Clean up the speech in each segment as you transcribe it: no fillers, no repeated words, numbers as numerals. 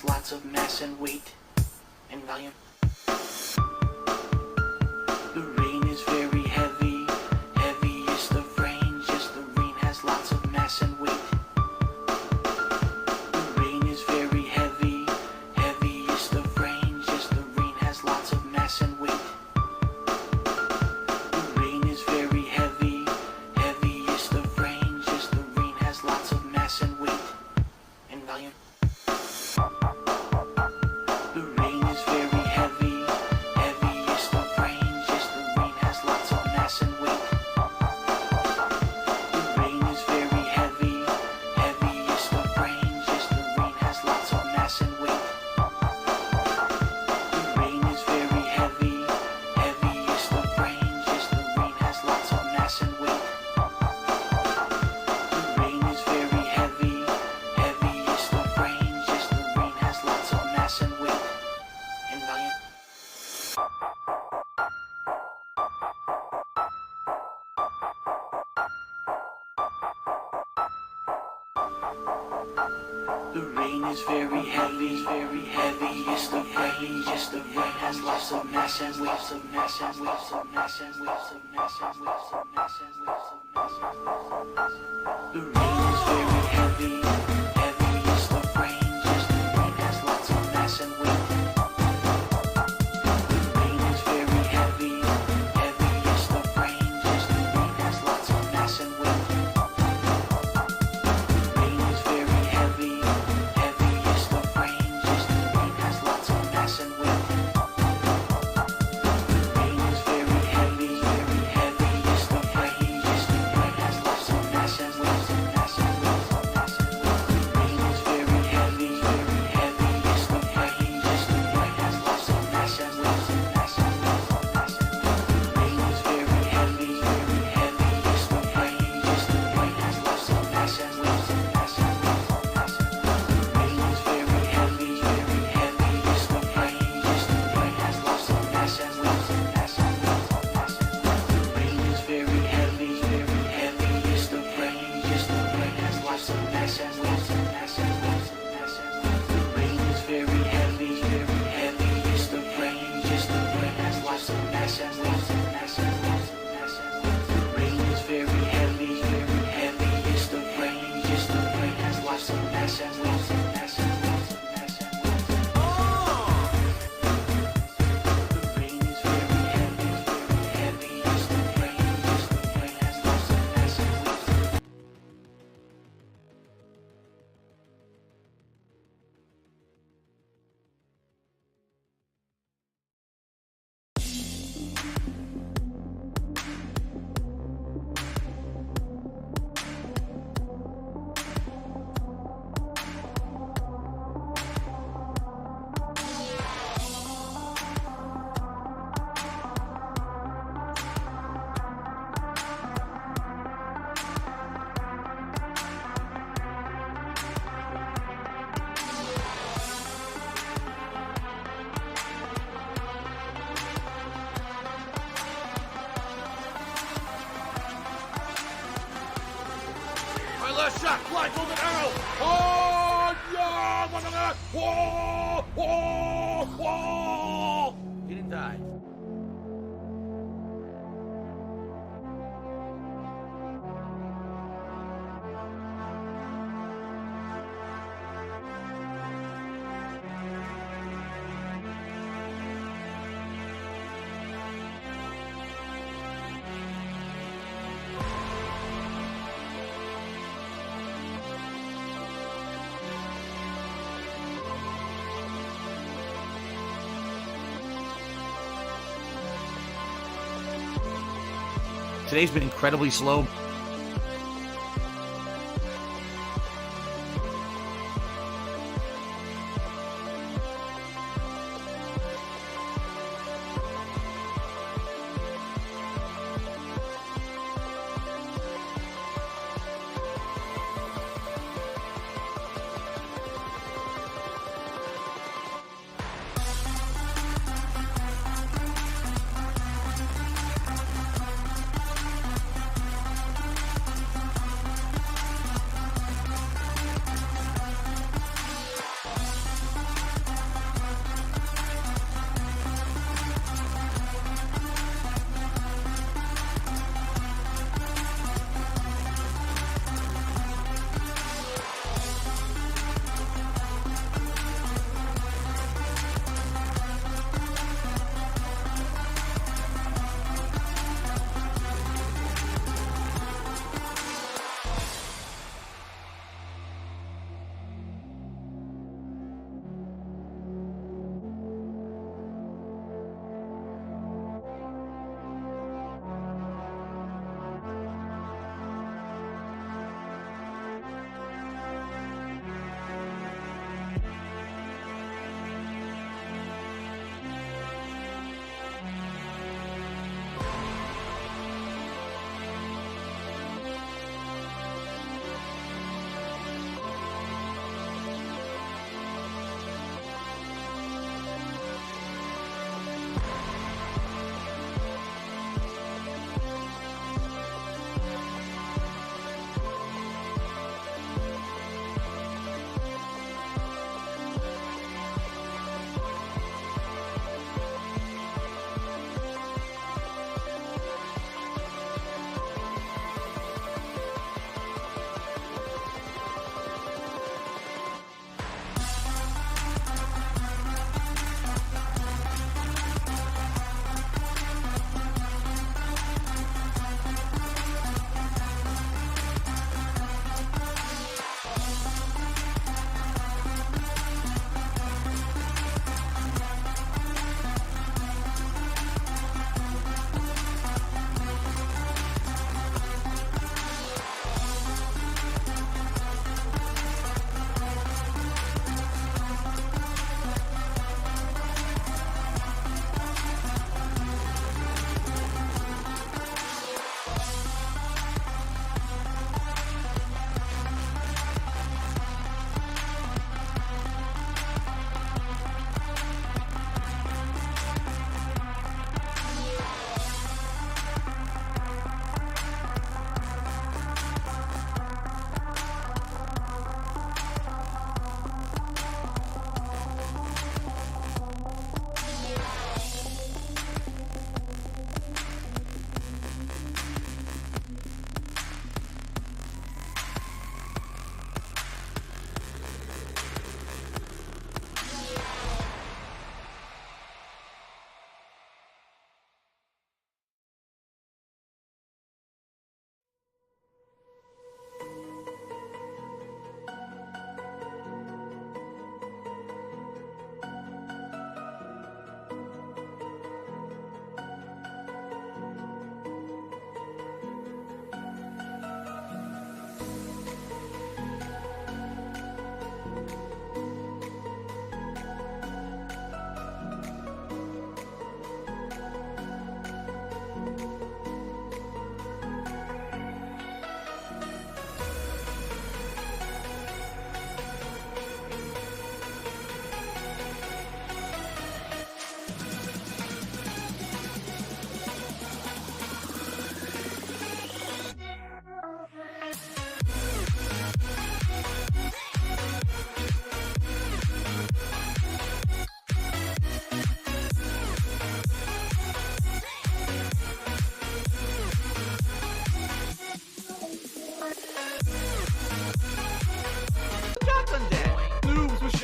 has lots of mass and weight and volume. The rain is very heavy, heaviest of rain. Just the rain has lots of mass and weight. The rain is very heavy, heaviest of rain. Just the rain has lots of mass and weight. The rain is very heavy, heaviest of rain. Just the rain has lots of mass and weight and volume. The rain is very heavy, heaviest of rain. Just the rain has lots of mass and weight. The rain is very heavy, heaviest of rain. Just the rain has lots of mass and weight. The rain is very heavy, heaviest of rain. Just the rain has lots of mass and weight. The rain is very heavy, heaviest of rain. Just the rain has lots of mass and weight and volume. The rain is very heaviest of rain. Just the rain has lots of mass and weight, of mass and weight, of mass and weight, of mass and weight, of mass and weight, of mass and weight. The rain is very heavy, heaviest of rain. Just the rain has lots of mass and weight. The rain is very heavy, heaviest of rain. Just the rain has lots of mass and weight. The rain is very heavy, heaviest of rain. Just the rain has lots of mass and weight. The rain is very heavy, heaviest of rain. Just the rain has lots of mass and weight, mass and weight, mass and weight. The rain is very heavy, heaviest of rain. Just the rain has lots of mass and weight, mass and weight, mass and weight. The rain is very heavy, heaviest of rain. Just the rain has lots of mass and weight, mass and weight, mass and weight. The rain is very heavy, heaviest of rain. Just the rain has lots of mass and weight, mass and weight, mass and weight. The rain is very heavy, heaviest of rain. Just the rain has lots of mass and weight, mass and weight, mass and weight. The rain is very heavy, heaviest of rain. Just the rain has lots of mass and weight, mass and weight, mass and weight. The rain is very heavy, heaviest of rain. Just the rain has lots of mass and weight, mass and weight, mass and weight. The rain is very heavy, heaviest of rain. Just the rain has lots of mass and weight. My last shot, blindfolded arrow. Oh, yeah! Whoa! Whoa! Whoa! He didn't die. Today's been incredibly slow.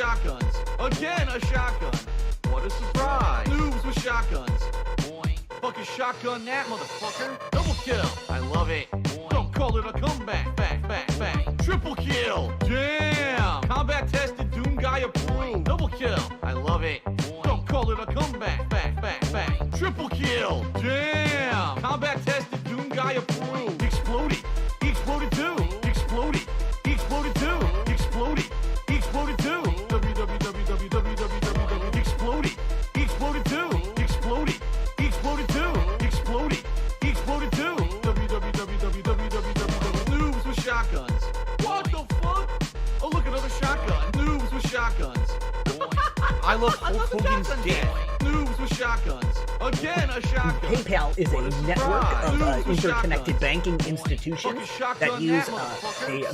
shotguns. Again, a shotgun. What a surprise. Noobs with shotguns. Fucking shotgun that motherfucker. Double kill. I love it. Don't call it a comeback. Back. Triple kill. Damn. Combat tested. Doom guy approved. Double kill. I love it. Don't call it a comeback. Back. Triple kill. Damn. Combat tested. Doom guy approved. Exploded. He exploded too. Exploded. He exploded too. Exploded. He exploded too. www. Exploded. He exploded too. Exploded. He exploded too. Exploded. He exploded too. www. Noobs with shotguns. What the fuck? Oh, look, another shotgun. Noobs with shotguns. I love Hulk Hogan's dick. Noobs with shotguns. Again, a shotgun. PayPal is a network of interconnected banking institutions that use a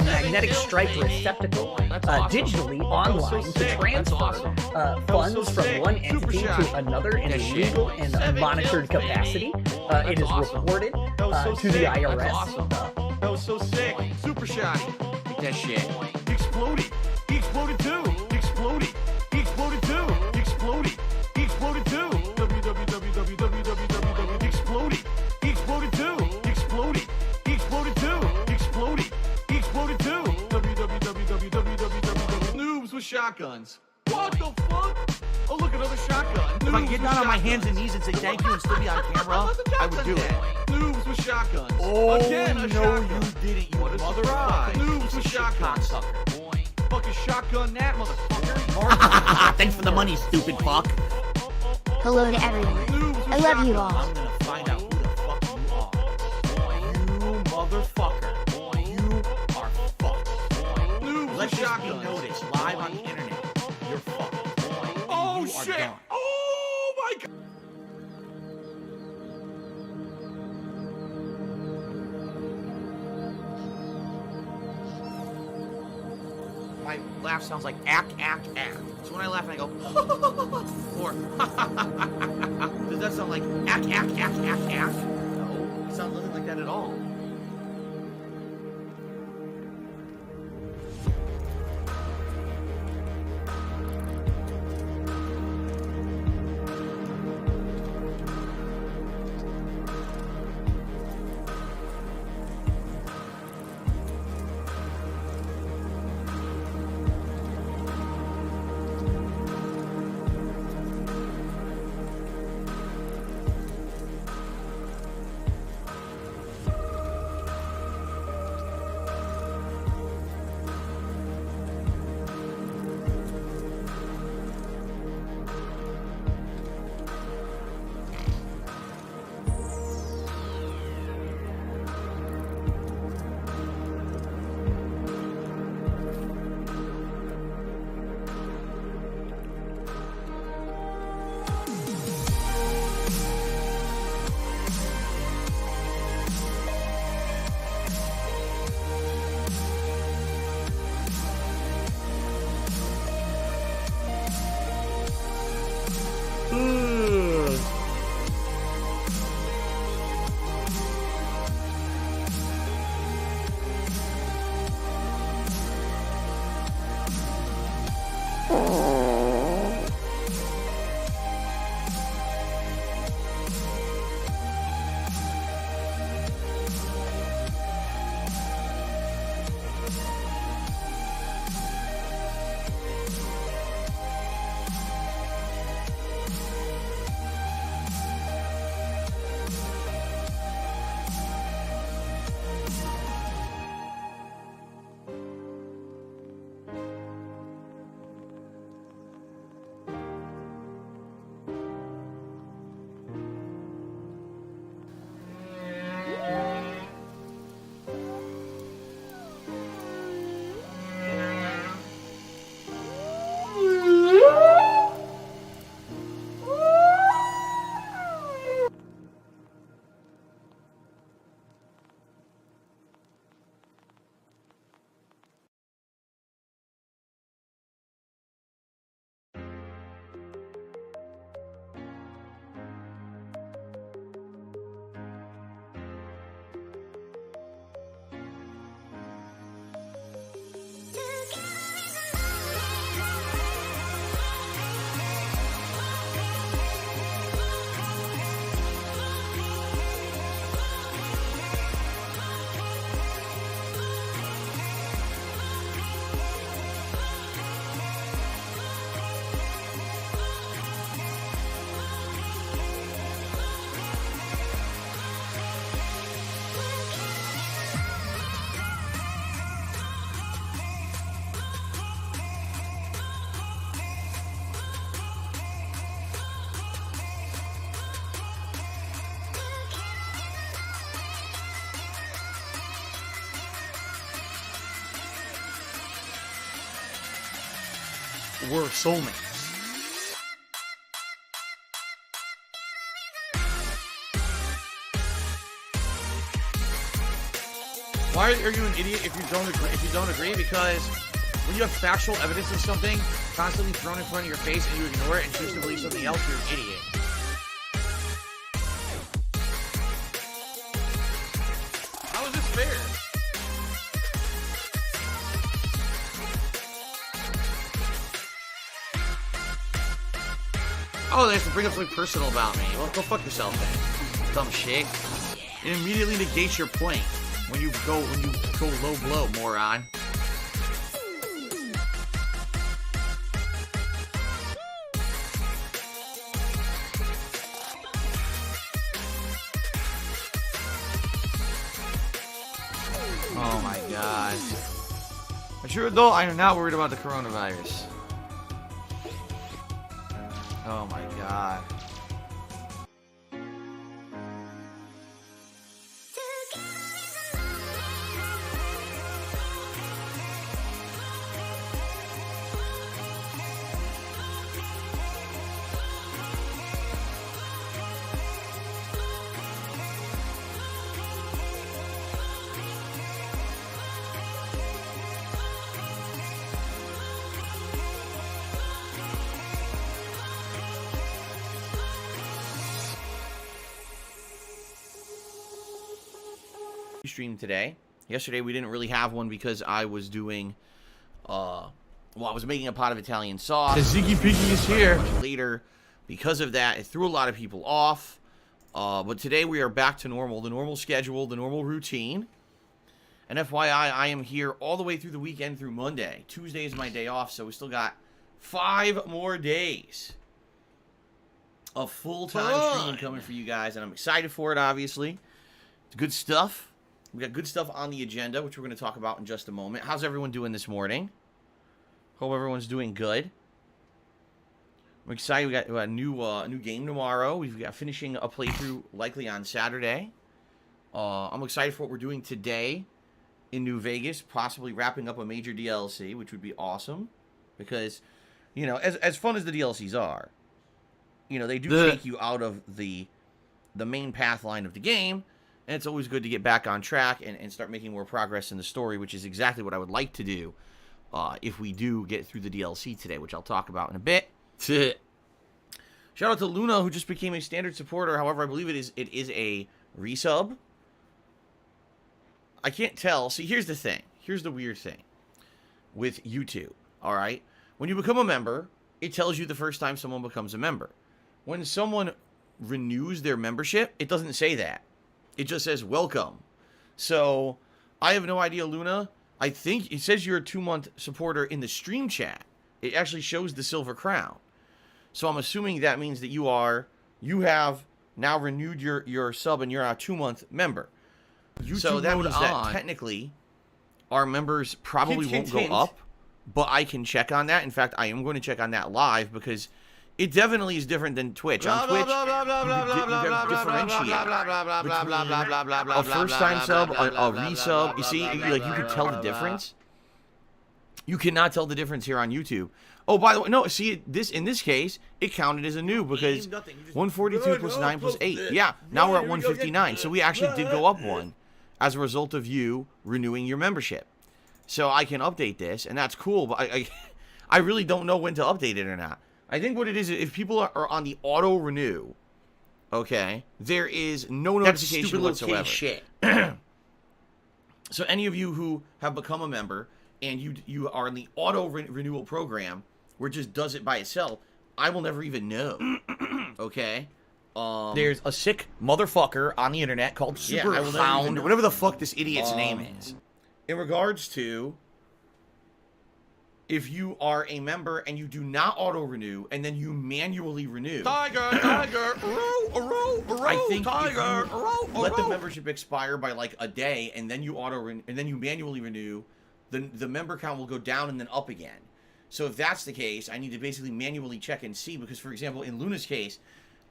magnetic stripe receptacle digitally online to transfer funds from one entity to another in a legal and monitored capacity. It is reported to the IRS. That was so sick. Super shoddy. Eat that shit. Exploded. He exploded too. Exploded. He exploded too. Exploded. He exploded too. www. Exploded. He exploded too. Exploded. He exploded too. Exploded. He exploded too. www. Noobs with shotguns. What the fuck? Oh, look, another shotgun. If I could get down on my hands and knees and say thank you and still be on camera, I would do it. Noobs with shotguns. Oh, Again, a no, shotgun. you didn't, you What a motherfucker. surprise. Noobs with shotguns. Cocksucker. Fucking shotgun that motherfucker. Thanks for the money, stupid fuck. Hello to everyone. Noobs with I love you shotguns. all. I'm gonna find out who the fuck you are. You motherfucker. You are fucked. Noobs Let's with just be shotguns. noticed live on the internet. You're fucked. Oh You are shit! done. Oh my god! My laugh sounds like act. So when I laugh, I go, or does that sound like act? No, it sounds nothing like that at all. we're soulmates. Why are you an idiot if you don't agree? Because when you have factual evidence of something constantly thrown in front of your face and you ignore it and choose to believe something else, you're an idiot. How is this fair? Oh, they have to bring up something personal about me. Well, go fuck yourself then. Dumb shit. It immediately negates your point when you go low blow, moron. Oh my god. A true adult, I am not worried about the coronavirus. Oh my god. Stream today. Yesterday we didn't really have one because I was doing I was making a pot of Italian sauce. The Ziggy Piggy is here. Much later. Because of that, it threw a lot of people off. But today we are back to normal, the normal schedule, the normal routine. And FYI, I am here all the way through the weekend through Monday. Tuesday is my day off, so we still got 5 more days of full-time streaming coming for you guys, and I'm excited for it, obviously. It's good stuff. We got good stuff on the agenda, which we're going to talk about in just a moment. How's everyone doing this morning? Hope everyone's doing good. I'm excited. We got a new game tomorrow. We've got finishing a playthrough likely on Saturday. I'm excited for what we're doing today in New Vegas, possibly wrapping up a major DLC, which would be awesome. Because, you know, as fun as the DLCs are, you know, they do take you out of the main path line of the game. And it's always good to get back on track and start making more progress in the story, which is exactly what I would like to do if we do get through the DLC today, which I'll talk about in a bit. Shout out to Luna, who just became a standard supporter. However, I believe it is a resub. I can't tell. See, here's the thing. Here's the weird thing with YouTube, all right? When you become a member, it tells you the first time someone becomes a member. When someone renews their membership, it doesn't say that. It just says, welcome. So, I have no idea, Luna. I think it says you're a 2-month supporter in the stream chat. It actually shows the silver crown. So, I'm assuming that means that you have now renewed your sub and you're a 2-month member. So, that means that technically, our members probably won't go up. But I can check on that. In fact, I am going to check on that live because it definitely is different than Twitch. On Twitch, you differentiate a first-time sub, a resub. You see, you can tell the difference. You cannot tell the difference here on YouTube. Oh, by the way, no. See, in this case, it counted as a new because 142 plus 9 plus 8. Yeah, now we're at 159. So we actually did go up one as a result of you renewing your membership. So I can update this, and that's cool. But I really don't know when to update it or not. I think what it is, if people are on the auto renew, okay, there is no notification whatsoever. Shit. So any of you who have become a member and you are in the auto renewal program where it just does it by itself, I will never even know. Okay. There's a sick motherfucker on the internet called Superhound, whatever the fuck this idiot's name is. In regards to, if you are a member and you do not auto-renew and then you manually renew. Tiger, I think if you let the membership expire by like a day and then you manually renew, the member count will go down and then up again. So if that's the case, I need to basically manually check and see because, for example, in Luna's case,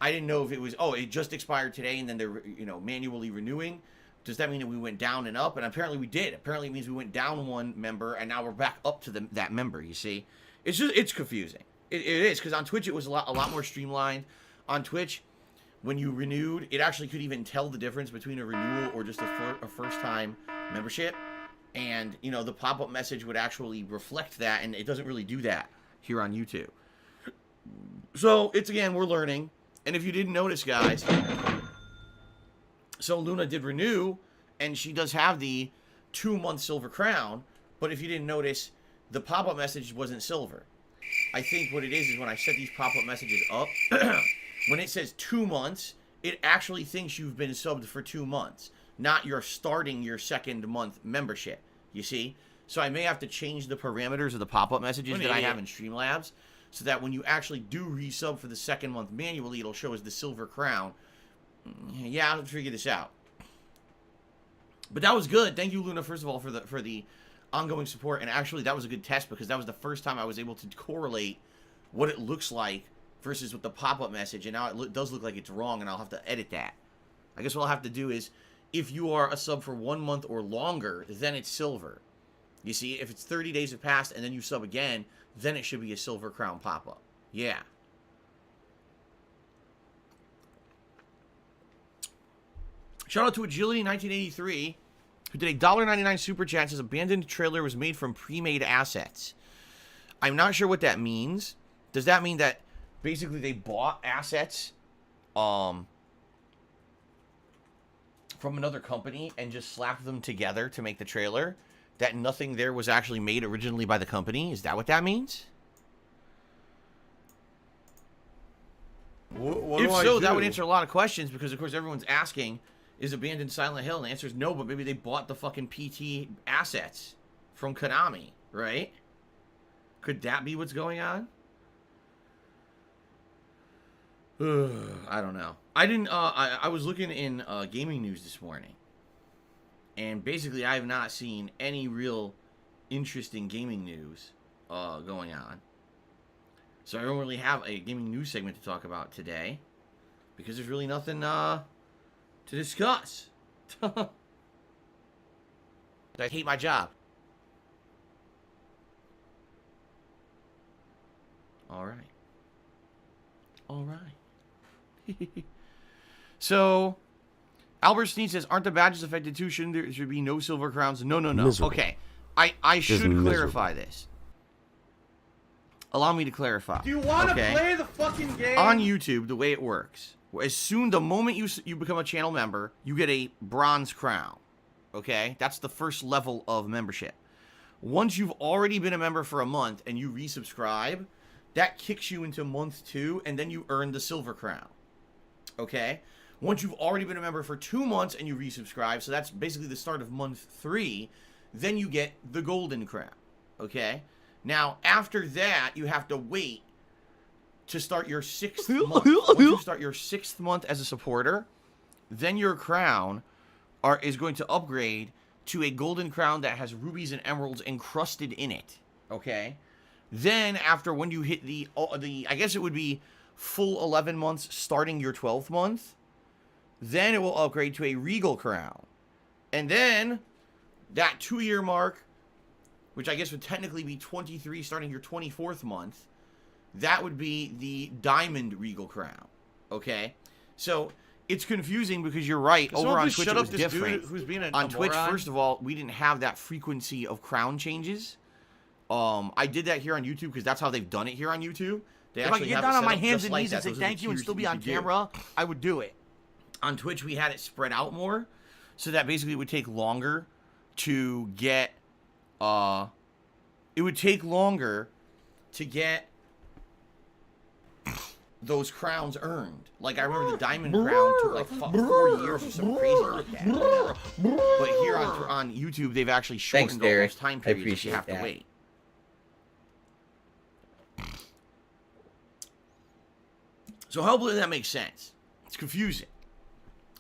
I didn't know if it was, it just expired today and then they're, manually renewing. Does that mean that we went down and up? And apparently we did. Apparently it means we went down one member, and now we're back up to that member, you see? it's confusing. It is, because on Twitch it was a lot more streamlined. On Twitch, when you renewed, it actually could even tell the difference between a renewal or just a first-time membership. And, you know, the pop-up message would actually reflect that, and it doesn't really do that here on YouTube. So, it's, again, we're learning. And if you didn't notice, guys, so Luna did renew, and she does have the 2-month silver crown, but if you didn't notice, the pop-up message wasn't silver. I think what it is when I set these pop-up messages up, when it says 2 months, it actually thinks you've been subbed for 2 months, not you're starting your second month membership, you see? So I may have to change the parameters of the pop-up messages that I have in Streamlabs, so that when you actually do resub for the second month manually, it'll show as the silver crown. Yeah, I'll figure this out. But that was good. Thank you, Luna, first of all, for the ongoing support. And actually, that was a good test, because that was the first time I was able to correlate what it looks like versus with the pop-up message. And now it does look like it's wrong, and I'll have to edit that. I guess what I'll have to do is, if you are a sub for 1 month or longer, then it's silver. You see, if it's 30 days have passed and then you sub again, then it should be a silver crown pop-up. Yeah. Shout out to Agility 1983, who did a $1.99 super chat. Says abandoned trailer was made from pre-made assets. I'm not sure what that means. Does that mean that basically they bought assets from another company and just slapped them together to make the trailer? That nothing there was actually made originally by the company? Is that what that means? If so, that would answer a lot of questions, because of course everyone's asking, is abandoned Silent Hill? And the answer is no, but maybe they bought the fucking PT assets from Konami, right? Could that be what's going on? I don't know. I didn't, I was looking in gaming news this morning, and basically I have not seen any real interesting gaming news going on. So I don't really have a gaming news segment to talk about today, because there's really nothing to discuss. I hate my job. All right. All right. So, Albert Sneed says, aren't the badges affected too? Shouldn't there should be no silver crowns? No. Miserable. Okay. I should clarify this. Allow me to clarify. Do you want to play the fucking game? On YouTube, the way it works, the moment you become a channel member, you get a bronze crown. Okay? That's the first level of membership. Once you've already been a member for a month and you resubscribe, that kicks you into month 2, and then you earn the silver crown. Okay? Once you've already been a member for 2 months and you resubscribe, so that's basically the start of month 3, then you get the golden crown. Okay? Now, after that, you have to wait to start your 6th month. Once you start your 6th month as a supporter, then your crown is going to upgrade to a golden crown that has rubies and emeralds encrusted in it. Okay? Then, after when you hit the I guess it would be full 11 months starting your 12th month, then it will upgrade to a regal crown. And then, that 2-year mark, which I guess would technically be 23 starting your 24th month, that would be the diamond regal crown. Okay? So, it's confusing because you're right. Over on Twitch, it was different. Who's being On Twitch, first of all, we didn't have that frequency of crown changes. I did that here on YouTube because that's how they've done it here on YouTube. They If I could get down on my hands and knees and say thank you and still be on camera, I would do it. On Twitch, we had it spread out more, so that basically it would take longer to get, those crowns earned. Like, I remember the diamond crown took like 4 years or something crazy like that. But here on YouTube, they've actually shortened all those time periods that you have to wait. So hopefully that makes sense. It's confusing.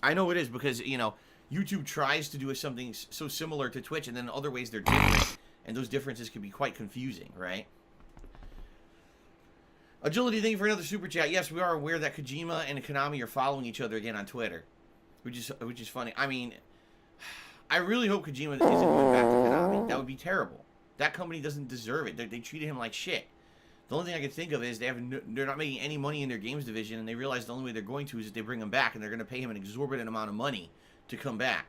I know it is, because, you know, YouTube tries to do something so similar to Twitch, and then in other ways they're different, and those differences can be quite confusing, right? Agility, thank you for another super chat. Yes, we are aware that Kojima and Konami are following each other again on Twitter, which is funny. I mean, I really hope Kojima isn't going back to Konami. That would be terrible. That company doesn't deserve it. They treated him like shit. The only thing I can think of is they're not making any money in their games division, and they realize the only way they're going to is if they bring him back, and they're going to pay him an exorbitant amount of money to come back.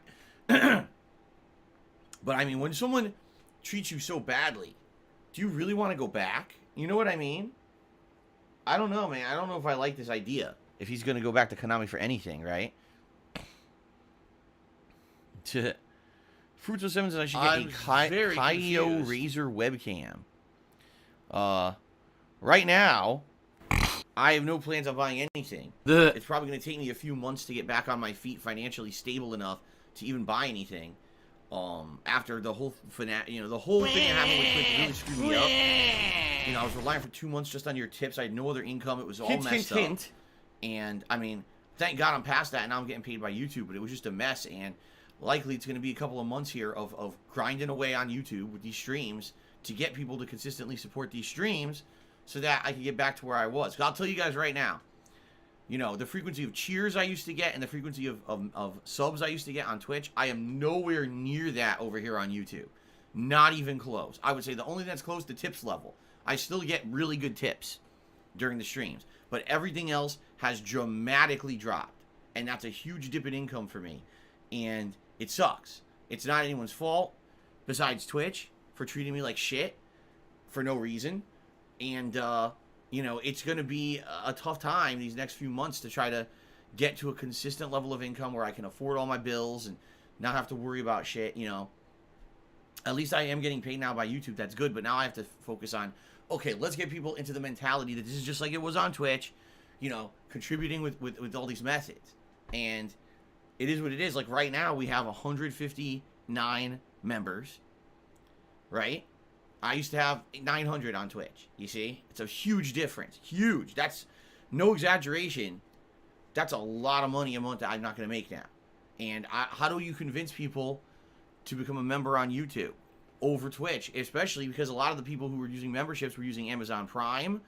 But I mean, when someone treats you so badly, do you really want to go back? You know what I mean? I don't know, man. I don't know if I like this idea. If he's going to go back to Konami for anything, right? Fruits of Sevens, and I should get a Kaio Razer webcam. Right now, I have no plans on buying anything. It's probably going to take me a few months to get back on my feet, financially stable enough to even buy anything. After the whole the whole thing that happened with Twitch really screwed me up. You know, I was relying for 2 months just on your tips. I had no other income. It was all messed up. And I mean, thank God I'm past that, and now I'm getting paid by YouTube. But it was just a mess, and likely it's going to be a couple of months here of grinding away on YouTube with these streams to get people to consistently support these streams so that I can get back to where I was. 'Cause I'll tell you guys right now, you know, the frequency of cheers I used to get and the frequency of subs I used to get on Twitch, I am nowhere near that over here on YouTube. Not even close. I would say the only thing that's close to tips level. I still get really good tips during the streams, but everything else has dramatically dropped, and that's a huge dip in income for me, and it sucks. It's not anyone's fault besides Twitch for treating me like shit for no reason, and you know, it's going to be a tough time these next few months to try to get to a consistent level of income where I can afford all my bills and not have to worry about shit, you know. At least I am getting paid now by YouTube. That's good, but now I have to focus on, okay, let's get people into the mentality that this is just like it was on Twitch, you know, contributing with all these methods. And it is what it is. Like right now, we have 159 members, right? I used to have 900 on Twitch, you see? It's a huge difference. Huge. That's no exaggeration. That's a lot of money a month that I'm not going to make now. And how do you convince people to become a member on YouTube over Twitch? Especially because a lot of the people who were using memberships were using Amazon Prime,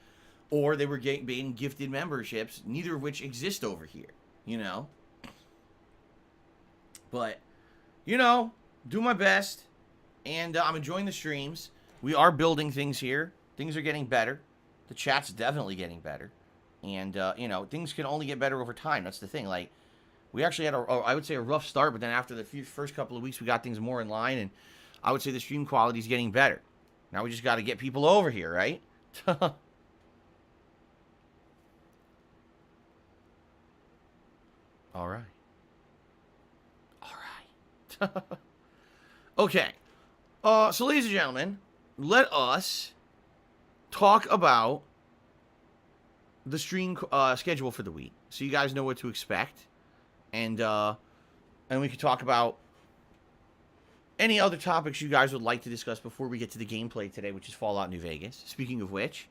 or they were being gifted memberships, neither of which exist over here, you know? But, you know, do my best, and I'm enjoying the streams. We are building things here. Things are getting better. The chat's definitely getting better. And, you know, things can only get better over time. That's the thing. Like, we actually had, I would say, a rough start, but then after the first couple of weeks, we got things more in line, and I would say the stream quality is getting better. Now we just got to get people over here, right? All right. All right. Okay. So, ladies and gentlemen, let us talk about the stream schedule for the week, so you guys know what to expect, and we can talk about any other topics you guys would like to discuss before we get to the gameplay today, which is Fallout New Vegas. Speaking of which,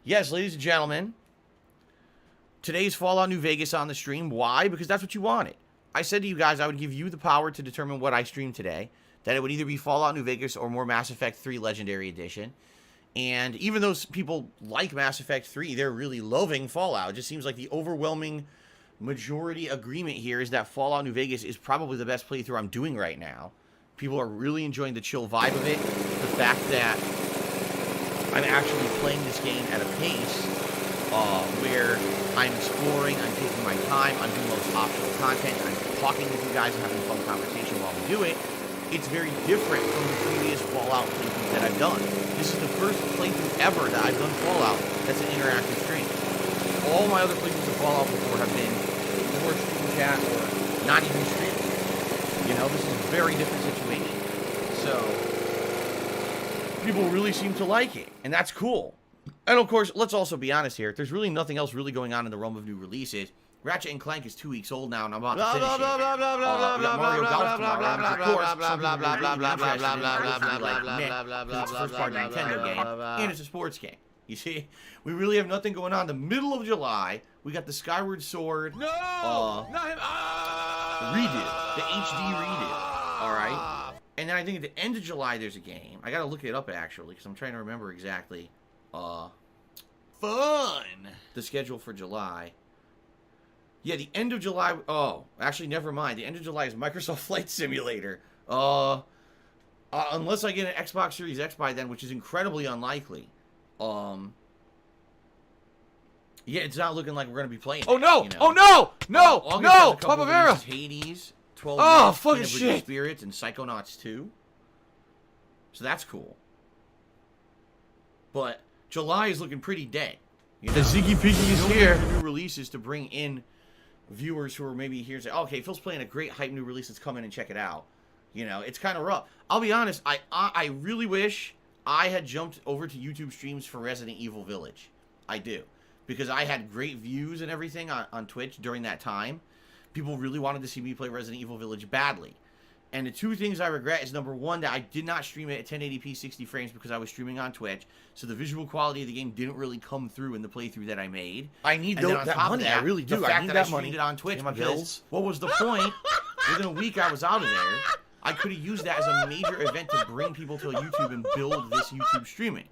yes, ladies and gentlemen, today's Fallout New Vegas on the stream. Why? Because that's what you wanted. I said to you guys I would give you the power to determine what I stream today. That it would either be Fallout New Vegas or more Mass Effect 3 Legendary Edition. And even though people like Mass Effect 3, they're really loving Fallout. It just seems like the overwhelming majority agreement here is that Fallout New Vegas is probably the best playthrough I'm doing right now. People are really enjoying the chill vibe of it. The fact that I'm actually playing this game at a pace where I'm exploring, I'm taking my time, I'm doing all this optional content, I'm talking with you guys and having a fun conversation while we do it. It's very different from the previous Fallout playthroughs that I've done. This is the first playthrough ever that I've done Fallout that's an interactive stream. All my other playthroughs of Fallout before have been more stream chat or not even streaming. You know, this is a very different situation. So, people really seem to like it, and that's cool. And of course, let's also be honest here. There's really nothing else really going on in the realm of new releases. Ratchet & Clank is 2 weeks old now, and I'm about to finish it. Mario Golf tomorrow, which of course, some people are really interested in, like Nick, because it's the first part of a Nintendo game, and it's a sports game. You see, we really have nothing going on. The middle of July, we got the Skyward Sword redo, the HD redo, all right? And then I think at the end of July, there's a game. I got to look it up, actually, because I'm trying to remember exactly Fun! the schedule for July. Yeah, the end of July... Oh, actually, never mind. The end of July is Microsoft Flight Simulator. Unless I get an Xbox Series X by then, which is incredibly unlikely. Yeah, it's not looking like we're gonna be playing. Oh it, no! you know? Oh no! No! August has No! a couple Papa Vera! releases, Hades, 12 Oh, Days, fucking Peanut Butter shit. Spirits, and Psychonauts 2. So that's cool. But July is looking pretty dead. You know? The Ziggy Piggy is Don't here. get the new releases to bring in viewers who are maybe here and say, oh, okay, Phil's playing a great hype new release. Let's come in and check it out. You know, it's kind of rough. I'll be honest. I really wish I had jumped over to YouTube streams for Resident Evil Village. I do. Because I had great views and everything on Twitch during that time. People really wanted to see me play Resident Evil Village badly. And the two things I regret is, number one, that I did not stream it at 1080p 60 frames because I was streaming on Twitch. So the visual quality of the game didn't really come through in the playthrough that I made. I need And then on that top of money. that, I really do. The I fact need that that I streamed money. it on Twitch Pay my because bills. what was the point? Within a week I was out of there. I could have used that as a major event to bring people to YouTube and build this YouTube streaming.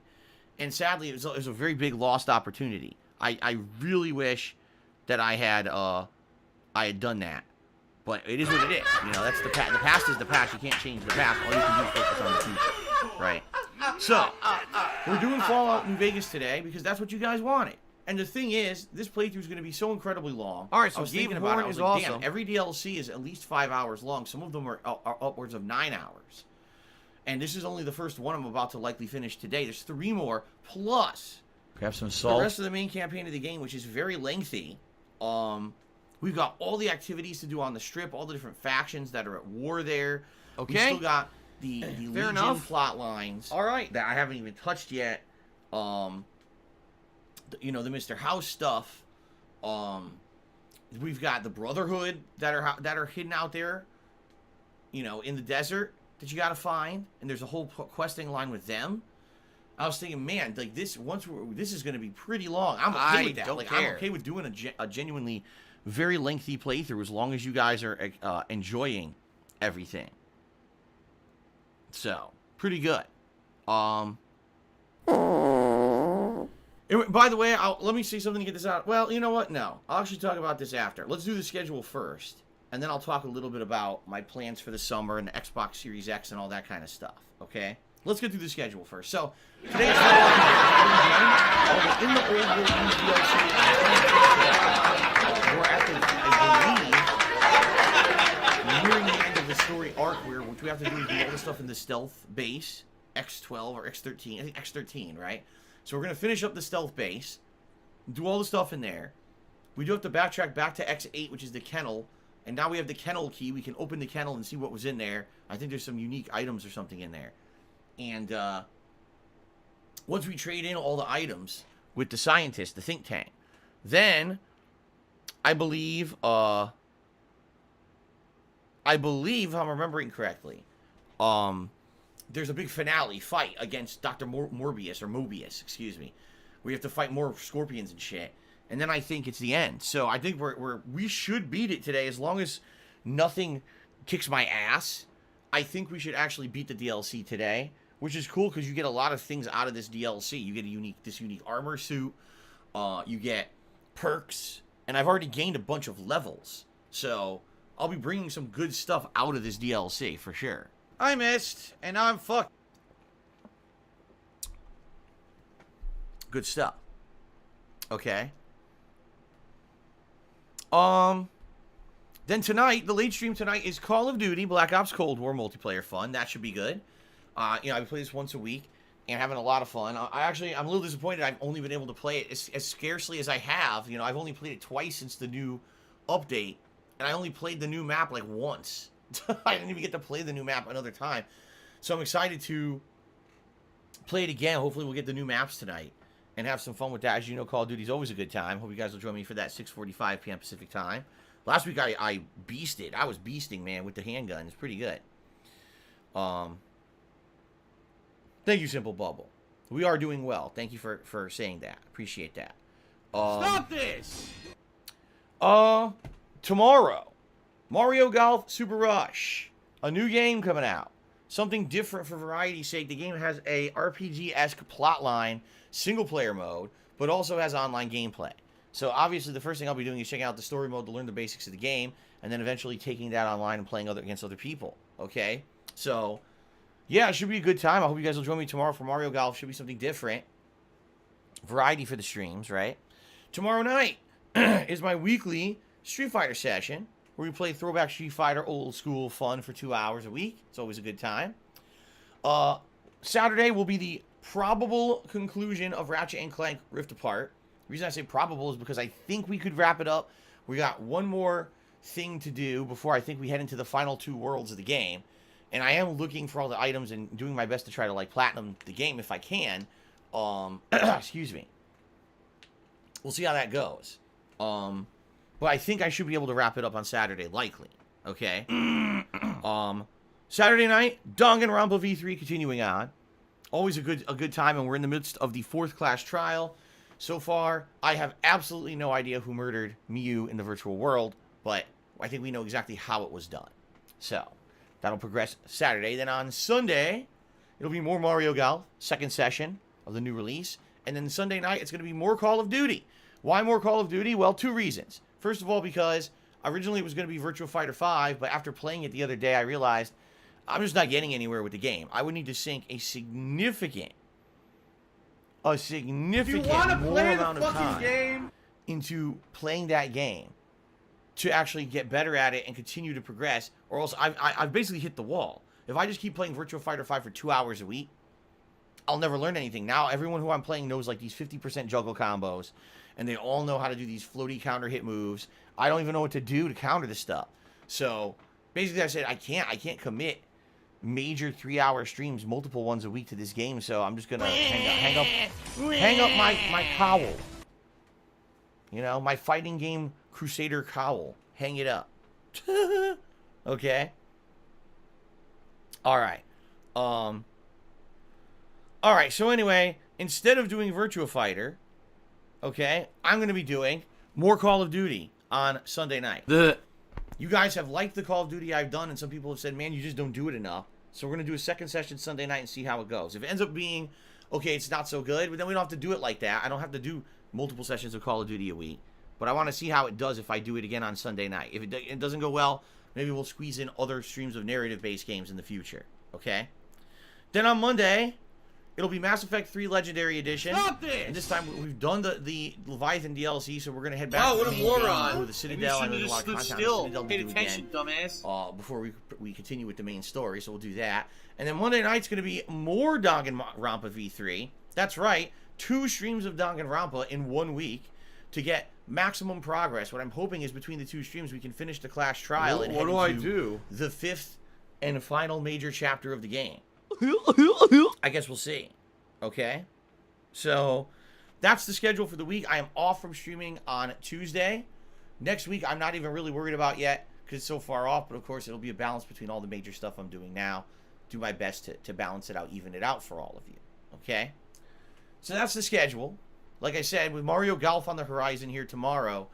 And sadly, it was a very big lost opportunity. I really wish that I had done that. But it is what it is. You know, that's the past. The past is the past. You can't change the past. All you can do is focus on the future. Right? So, we're doing Fallout New Vegas today because that's what you guys wanted. And the thing is, this playthrough is going to be so incredibly long. All right, so I was Gabe thinking about it. Horn I was is like, damn, awesome. every DLC is at least 5 hours long. Some of them are upwards of 9 hours. And this is only the first one I'm about to likely finish today. There's 3 more, plus Grab some the salt. rest of the main campaign of the game, which is very lengthy. We've got all the activities to do on the strip, all the different factions that are at war there. We Okay. still got the Legion enough. plot lines. All right. That I haven't even touched yet. You know, the Mr. House stuff. We've got the Brotherhood that are hidden out there, you know, in the desert that you got to find, and there's a whole questing line with them. I was thinking, man, like this this is going to be pretty long. I'm okay with that. don't Like care. I'm okay with doing a genuinely very lengthy playthrough as long as you guys are enjoying everything. So, pretty good. By the way, let me say something to get this out. Well, you know what? No. I'll actually talk about this after. Let's do the schedule first. And then I'll talk a little bit about my plans for the summer and the Xbox Series X and all that kind of stuff. Okay? Let's get through the schedule first. So, today is in the old world DLC. We're at I believe, nearing the end of the story arc where what we have to do is do all the stuff in the stealth base, X12 or X13. I think X13, right? So we're going to finish up the stealth base, do all the stuff in there. We do have to backtrack back to X8, which is the kennel. And now we have the kennel key. We can open the kennel and see what was in there. I think there's some unique items or something in there. And once we trade in all the items with the scientist, the think tank, then I believe if I'm remembering correctly, there's a big finale fight against Dr. Mobius, excuse me. We have to fight more scorpions and shit. And then I think it's the end. So I think we should beat it today as long as nothing kicks my ass. I think we should actually beat the DLC today, which is cool because you get a lot of things out of this DLC. You get this unique armor suit. You get perks. And I've already gained a bunch of levels. So I'll be bringing some good stuff out of this DLC for sure. I missed, and now I'm fucked. Good stuff. Okay. Then tonight, the late stream tonight is Call of Duty Black Ops Cold War multiplayer fun. That should be good. You know, I play this once a week and having a lot of fun. I'm a little disappointed I've only been able to play it as scarcely as I have. You know, I've only played it twice since the new update, and I only played the new map like once. I didn't even get to play the new map another time. So I'm excited to play it again. Hopefully we'll get the new maps tonight and have some fun with that. As you know, Call of Duty is always a good time. Hope you guys will join me for that 6:45 p.m. Pacific time. Last week I beasted. I was beasting, man, with the handgun. It's pretty good. Thank you, Simple Bubble. We are doing well. Thank you for saying that. Appreciate that. Stop this! Tomorrow, Mario Golf Super Rush. A new game coming out. Something different for variety's sake. The game has a RPG-esque plotline, single-player mode, but also has online gameplay. So obviously the first thing I'll be doing is checking out the story mode to learn the basics of the game, and then eventually taking that online and playing against other people. Okay? So, yeah, it should be a good time. I hope you guys will join me tomorrow for Mario Golf. Should be something different. Variety for the streams, right? tomorrow night is my weekly Street Fighter session where we play Throwback Street Fighter, old school fun for 2 hours a week. It's always a good time. Saturday will be the probable conclusion of Ratchet and Clank Rift Apart. The reason I say probable is because I think we could wrap it up. We got one more thing to do before I think we head into the final 2 worlds of the game. And I am looking for all the items and doing my best to try to, like, platinum the game if I can. Excuse me. We'll see how that goes. But I think I should be able to wrap it up on Saturday, likely. Okay? Saturday night, Danganronpa V3 continuing on. Always a good time, and we're in the midst of the 4th class trial. So far, I have absolutely no idea who murdered Miyu in the virtual world, but I think we know exactly how it was done. So, that'll progress Saturday. Then on Sunday, it'll be more Mario Golf, 2nd session of the new release. And then Sunday night, it's going to be more Call of Duty. Why more Call of Duty? Well, 2 reasons. First of all, because originally it was going to be Virtua Fighter 5, but after playing it the other day, I realized I'm just not getting anywhere with the game. I would need to sink a significant more amount of time into playing that game to actually get better at it and continue to progress, or else I've basically hit the wall. If I just keep playing Virtua Fighter 5 for 2 hours a week, I'll never learn anything. Now everyone who I'm playing knows like these 50% juggle combos, and they all know how to do these floaty counter hit moves. I don't even know what to do to counter this stuff. So basically I said I can't commit major 3-hour streams, multiple ones a week to this game, so I'm just gonna hang up my cowl. You know, my fighting game Crusader cowl. Hang it up. Okay. Alright. Alright, so anyway, instead of doing Virtua Fighter, okay, I'm gonna be doing more Call of Duty on Sunday night. You guys have liked the Call of Duty I've done, and some people have said, man, you just don't do it enough. So we're going to do a 2nd session Sunday night and see how it goes. If it ends up being, okay, it's not so good, but then we don't have to do it like that. I don't have to do multiple sessions of Call of Duty a week. But I want to see how it does if I do it again on Sunday night. If it doesn't go well, maybe we'll squeeze in other streams of narrative-based games in the future. Okay? Then on Monday, it'll be Mass Effect 3 Legendary Edition. Stop this! And this time we've done the Leviathan DLC, so we're going to head back Oh, what to a the moron! the Citadel. And there's a lot of content on the Citadel to Paid do attention, again, dumbass. before we continue with the main story, so we'll do that. And then Monday night's going to be more Danganronpa V3. That's right, 2 streams of Danganronpa in 1 week to get maximum progress. What I'm hoping is between the 2 streams we can finish the Clash Trial and What head do I into do? the 5th and final major chapter of the game. I guess we'll see. Okay? So, that's the schedule for the week. I am off from streaming on Tuesday. Next week, I'm not even really worried about yet because it's so far off, but of course, it'll be a balance between all the major stuff I'm doing now. Do my best to balance it out, even it out for all of you. Okay? So that's the schedule. Like I said, with Mario Golf on the horizon here tomorrow,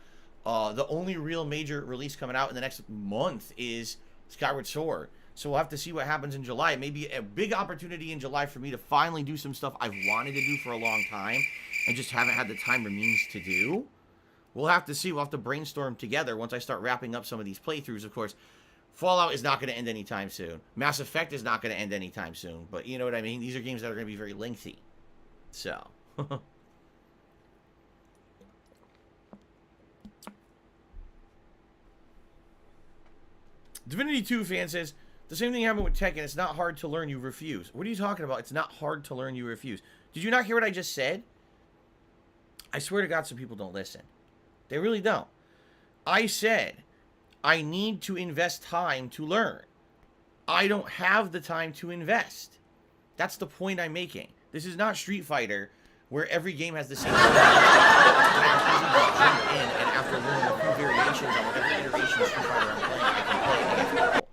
the only real major release coming out in the next month is Skyward Sword. So we'll have to see what happens in July. It may be a big opportunity in July for me to finally do some stuff I've wanted to do for a long time and just haven't had the time or means to do. We'll have to see. We'll have to brainstorm together once I start wrapping up some of these playthroughs. Of course, Fallout is not going to end anytime soon. Mass Effect is not going to end anytime soon. But you know what I mean? These are games that are going to be very lengthy. So... Divinity 2 fan says, the same thing happened with Tekken. It's not hard to learn, you refuse. What are you talking about? It's not hard to learn, you refuse. Did you not hear what I just said? I swear to God, some people don't listen. They really don't. I said, I need to invest time to learn. I don't have the time to invest. That's the point I'm making. This is not Street Fighter, where every game has the same and after learning a few variations on whatever iteration of Street Fighter I'm playing, I can play it.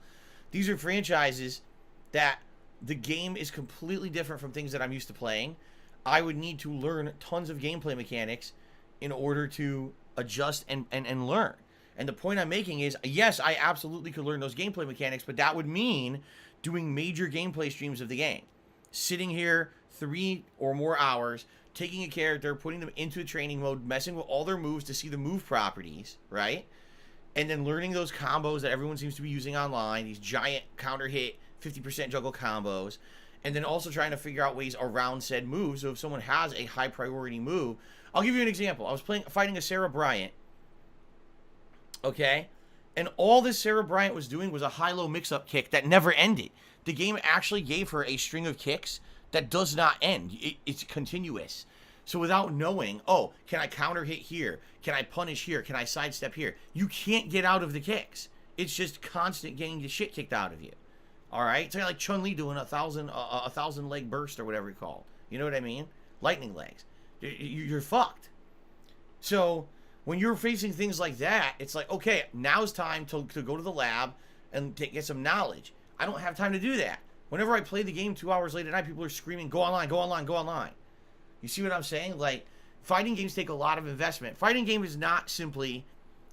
These are franchises that the game is completely different from things that I'm used to playing. I would need to learn tons of gameplay mechanics in order to adjust and learn. And the point I'm making is, yes, I absolutely could learn those gameplay mechanics, but that would mean doing major gameplay streams of the game. Sitting here 3 or more hours, taking a character, putting them into a training mode, messing with all their moves to see the move properties, right? And then learning those combos that everyone seems to be using online, these giant counter hit, 50% juggle combos, and then also trying to figure out ways around said moves. So if someone has a high priority move, I'll give you an example. I was fighting a Sarah Bryant, okay, and all this Sarah Bryant was doing was a high-low mix-up kick that never ended. The game actually gave her a string of kicks that does not end. It's continuous. So without knowing, oh, can I counter hit here? Can I punish here? Can I sidestep here? You can't get out of the kicks. It's just constant getting the shit kicked out of you. All right? It's like Chun-Li doing a thousand leg burst or whatever you call it. You know what I mean? Lightning legs. You're fucked. So when you're facing things like that, it's like, okay, now's time to go to the lab and get some knowledge. I don't have time to do that. Whenever I play the game 2 hours late at night, people are screaming, go online, go online, go online. You see what I'm saying? Like, fighting games take a lot of investment. Fighting game is not simply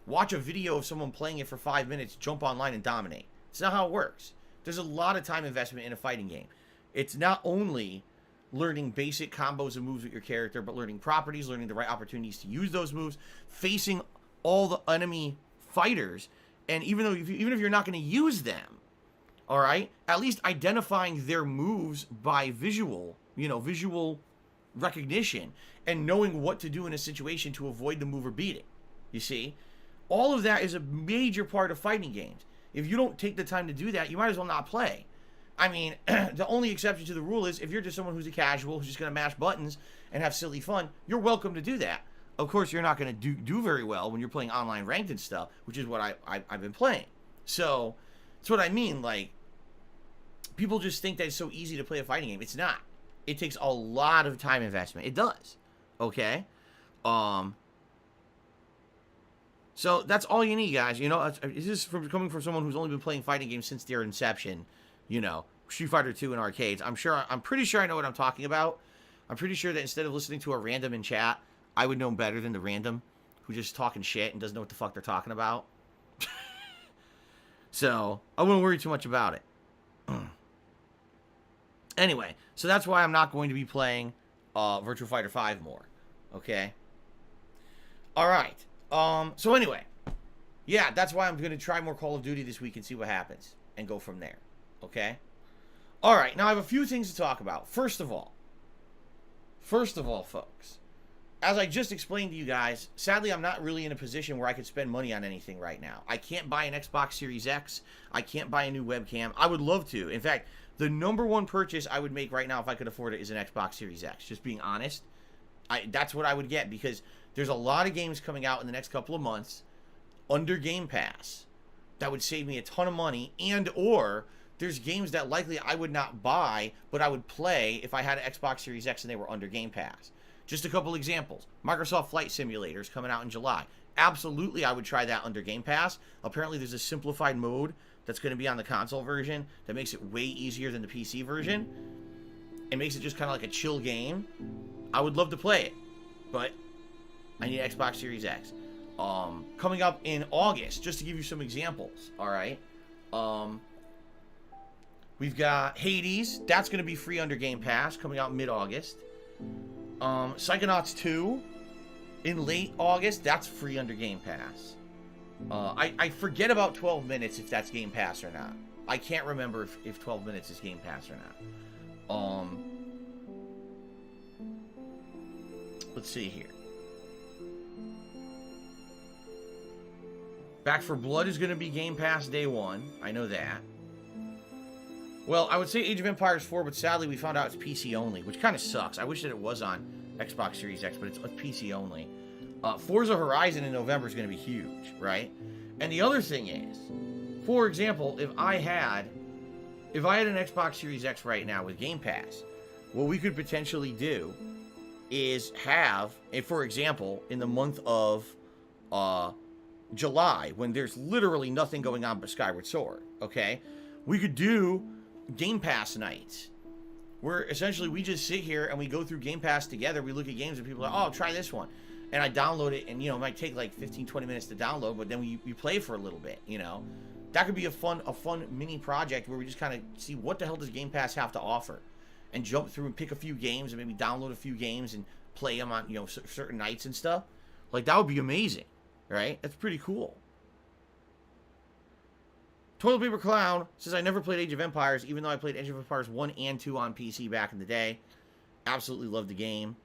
watch a video of someone playing it for 5 minutes, jump online and dominate. It's not how it works. There's a lot of time investment in a fighting game. It's not only learning basic combos and moves with your character, but learning properties, learning the right opportunities to use those moves, facing all the enemy fighters, and even if you're not going to use them, all right, at least identifying their moves by visual recognition and knowing what to do in a situation to avoid the move or beat it. You see, all of that is a major part of fighting games. If you don't take the time to do that, you might as well not play. I mean, the only exception to the rule is if you're just someone who's a casual who's just going to mash buttons and have silly fun, you're welcome to do that. Of course, you're not going to do very well when you're playing online ranked and stuff, which is what I've been playing. So that's what I mean. Like, people just think that it's so easy to play a fighting game. It's not. It takes a lot of time investment. It does. Okay? So that's all you need, guys. You know, this is coming from someone who's only been playing fighting games since their inception. You know, Street Fighter 2 in arcades. I'm pretty sure I know what I'm talking about. I'm pretty sure that instead of listening to a random in chat, I would know better than the random who just talking shit and doesn't know what the fuck they're talking about. So I wouldn't worry too much about it. Anyway, so that's why I'm not going to be playing Virtua Fighter 5 more. Okay? Alright. So anyway. Yeah, that's why I'm going to try more Call of Duty this week and see what happens. And go from there. Okay? Alright, now I have a few things to talk about. First of all, folks, as I just explained to you guys, sadly I'm not really in a position where I could spend money on anything right now. I can't buy an Xbox Series X. I can't buy a new webcam. I would love to. In fact, the number one purchase I would make right now if I could afford it is an Xbox Series X. Just being honest. That's what I would get because there's a lot of games coming out in the next couple of months under Game Pass that would save me a ton of money, and or there's games that likely I would not buy but I would play if I had an Xbox Series X and they were under Game Pass. Just a couple examples. Microsoft Flight Simulator is coming out in July. Absolutely, I would try that under Game Pass. Apparently, there's a simplified mode that's going to be on the console version that makes it way easier than the PC version. It makes it just kind of like a chill game. I would love to play it, but I need Xbox Series X. Coming up in August, just to give you some examples, all right? We've got Hades. That's going to be free under Game Pass, coming out mid-August. Psychonauts 2 in late August. That's free under Game Pass. I forget about 12 minutes if that's Game Pass or not. I can't remember if 12 minutes is Game Pass or not. Let's see here. Back 4 Blood is going to be Game Pass day one. I know that. Well, I would say Age of Empires 4, but sadly we found out it's PC only, which kind of sucks. I wish that it was on Xbox Series X, but it's PC only. Forza Horizon in November is going to be huge, right? And the other thing is, for example, if I had an Xbox Series X right now with Game Pass, what we could potentially do is have, for example, in the month of July, when there's literally nothing going on but Skyward Sword, okay? We could do Game Pass nights, where essentially we just sit here and we go through Game Pass together. We look at games and people are like, oh, try this one. And I download it, and, you know, it might take like 15, 20 minutes to download, but then we play for a little bit, you know. That could be a fun mini project where we just kind of see what the hell does Game Pass have to offer, and jump through and pick a few games and maybe download a few games and play them on, you know, certain nights and stuff. Like, that would be amazing, right? That's pretty cool. Toilet Paper Clown says, I never played Age of Empires, even though I played Age of Empires 1 and 2 on PC back in the day. Absolutely loved the game.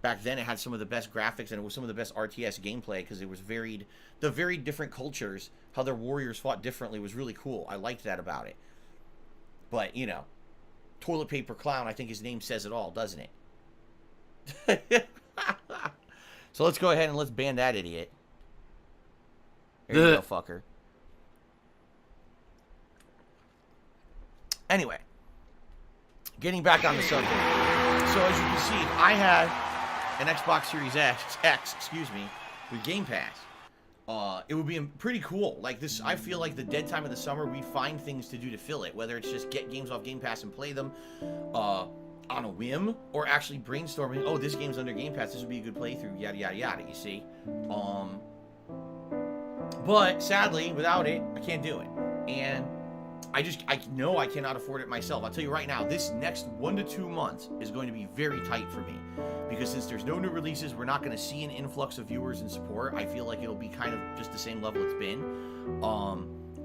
Back then, it had some of the best graphics, and it was some of the best RTS gameplay, because it was varied. The very different cultures, how their warriors fought differently, was really cool. I liked that about it. But, you know, Toilet Paper Clown, I think his name says it all, doesn't it? So let's go ahead and let's ban that idiot. There you go, fucker. Anyway, getting back on the subject. So as you can see, I had an Xbox Series X, excuse me, with Game Pass. It would be pretty cool. Like this, I feel like the dead time of the summer, we'd find things to do to fill it. Whether it's just get games off Game Pass and play them on a whim, or actually brainstorming. Oh, this game's under Game Pass. This would be a good playthrough. Yada yada yada. You see. But sadly, without it, I can't do it. And I know I cannot afford it myself. I'll tell you right now, this next 1 to 2 months is going to be very tight for me. Because since there's no new releases, we're not going to see an influx of viewers and support. I feel like it'll be kind of just the same level it's been.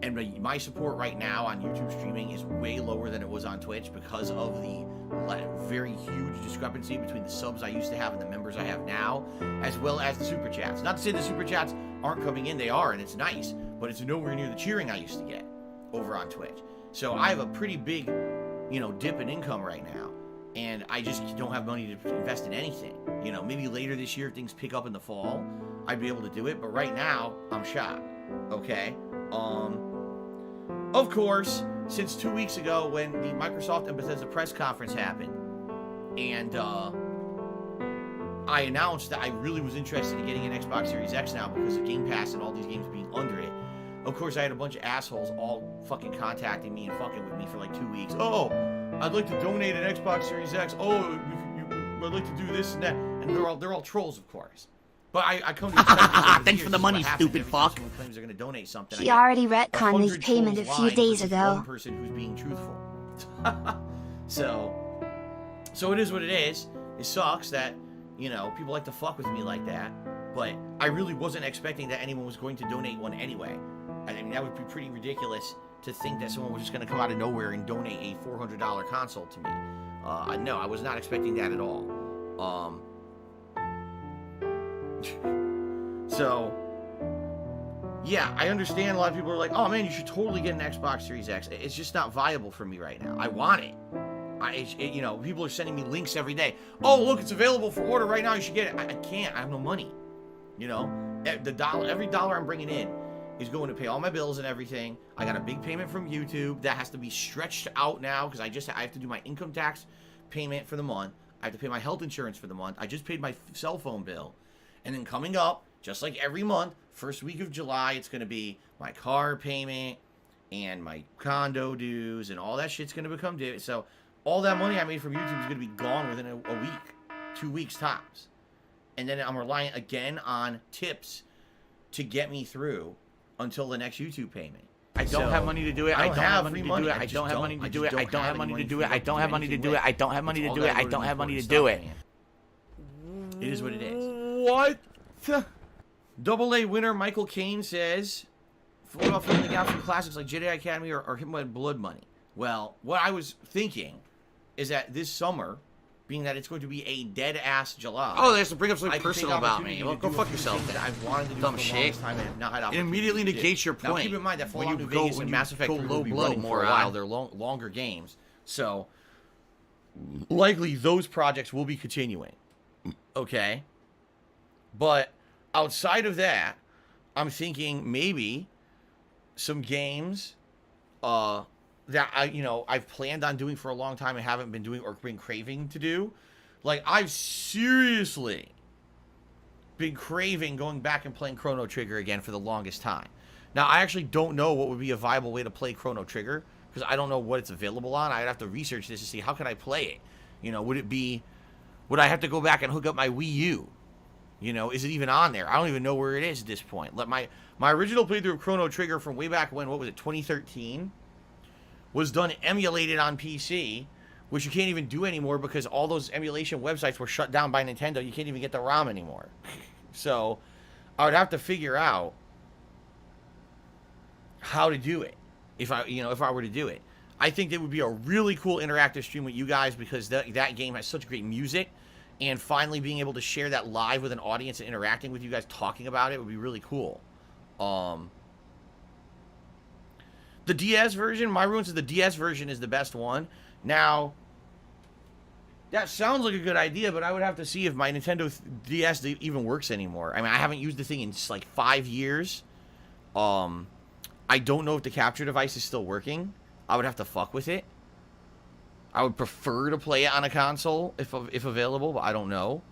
And my support right now on YouTube streaming is way lower than it was on Twitch because of the very huge discrepancy between the subs I used to have and the members I have now, as well as the super chats. Not to say the super chats aren't coming in, they are, and it's nice, but it's nowhere near the cheering I used to get over on Twitch. So I have a pretty big, dip in income right now, and I just don't have money to invest in anything. Maybe later this year, if things pick up in the fall, I'd be able to do it, but right now, I'm shot. Okay? Of course, since 2 weeks ago when the Microsoft and Bethesda press conference happened, and I announced that I really was interested in getting an Xbox Series X now because of Game Pass and all these games being under it. Of course, I had a bunch of assholes all fucking contacting me and fucking with me for like 2 weeks. Oh, I'd like to donate an Xbox Series X. Oh, I'd like to do this and that. And they're all trolls, of course. But I come to expect thanks for the money, stupid fuck. Someone claims they're going to donate something. He already retconned his payment a few days ago. One person who's being truthful. So it is what it is. It sucks that, people like to fuck with me like that. But I really wasn't expecting that anyone was going to donate one anyway. I mean, that would be pretty ridiculous to think that someone was just going to come out of nowhere and donate a $400 console to me. No, I was not expecting that at all. So, yeah, I understand a lot of people are like, oh man, you should totally get an Xbox Series X. It's just not viable for me right now. I want it. People are sending me links every day. Oh, look, it's available for order right now. You should get it. I can't. I have no money. Every dollar I'm bringing in is going to pay all my bills and everything. I got a big payment from YouTube that has to be stretched out now because I have to do my income tax payment for the month. I have to pay my health insurance for the month. I just paid my cell phone bill. And then coming up, just like every month, first week of July, it's going to be my car payment and my condo dues and all that shit's going to become due. So all that money I made from YouTube is going to be gone within a week, 2 weeks tops. And then I'm reliant again on tips to get me through until the next YouTube payment. I don't have money to do it. I don't have money to do it. I don't have money to do it. I don't have money to do it. I don't have money to do it. I don't have money to do it. I don't have money to do it. It is what it is. What? Double A winner Michael Caine says, what about filling the gaps from classics like Jedi Academy or Hitman Blood Money? Well, what I was thinking is that this summer, being that it's going to be a dead-ass July... Oh, they have to bring up something personal about me. Well, go fuck yourself. That I've wanted to do dumb for the shit. longest time and have not had It opportunity immediately to do. negates your point. Now, keep in mind that when Fallout you New go, Vegas when and you Mass Effect go 3 low will be blow running more for a while. while. They're longer games. So, likely those projects will be continuing. Okay? But outside of that, I'm thinking maybe some games that I've planned on doing for a long time and haven't been doing or been craving to do. Like, I've seriously been craving going back and playing Chrono Trigger again for the longest time. Now, I actually don't know what would be a viable way to play Chrono Trigger because I don't know what it's available on. I'd have to research this to see how can I play it. Would I have to go back and hook up my Wii U? Is it even on there? I don't even know where it is at this point. My original playthrough of Chrono Trigger from way back when, 2013, was done emulated on PC, which you can't even do anymore because all those emulation websites were shut down by Nintendo. You can't even get the ROM anymore. So I would have to figure out how to do it. if I were to do it. I think it would be a really cool interactive stream with you guys because that game has such great music, and finally being able to share that live with an audience and interacting with you guys talking about it would be really cool. The DS version, my ruin says the DS version is the best one. Now, that sounds like a good idea, but I would have to see if my Nintendo DS even works anymore. I mean, I haven't used the thing in like 5 years. I don't know if the capture device is still working. I would have to fuck with it. I would prefer to play it on a console if available, but I don't know.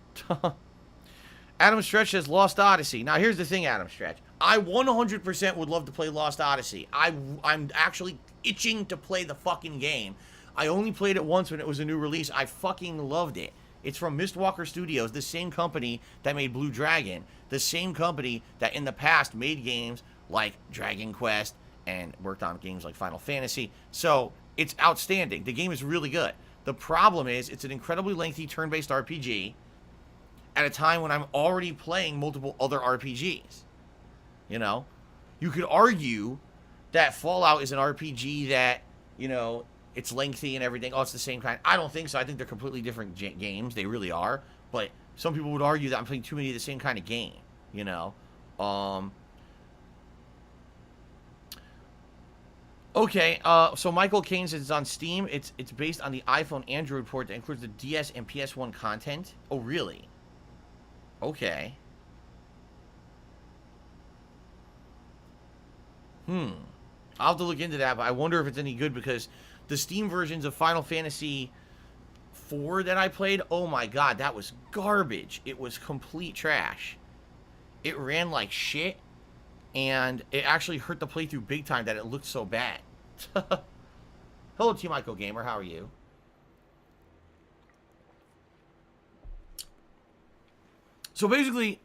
Adam Stretch says Lost Odyssey. Now, here's the thing, Adam Stretch. I 100% would love to play Lost Odyssey. I'm actually itching to play the fucking game. I only played it once when it was a new release. I fucking loved it. It's from Mistwalker Studios, the same company that made Blue Dragon, the same company that in the past made games like Dragon Quest and worked on games like Final Fantasy. So it's outstanding. The game is really good. The problem is it's an incredibly lengthy turn-based RPG at a time when I'm already playing multiple other RPGs. You know, you could argue that Fallout is an RPG that, you know, it's lengthy and everything. Oh, it's the same kind. I don't think so. I think they're completely different games. They really are. But some people would argue that I'm playing too many of the same kind of game, you know. Okay, so Michael Caine says it's on Steam. It's based on the iPhone Android port that includes the DS and PS1 content. Oh, really? Okay. I'll have to look into that, but I wonder if it's any good because the Steam versions of Final Fantasy IV that I played, oh my god, that was garbage. It was complete trash. It ran like shit, and it actually hurt the playthrough big time that it looked so bad. Hello, Team Ico Gamer, how are you? So basically,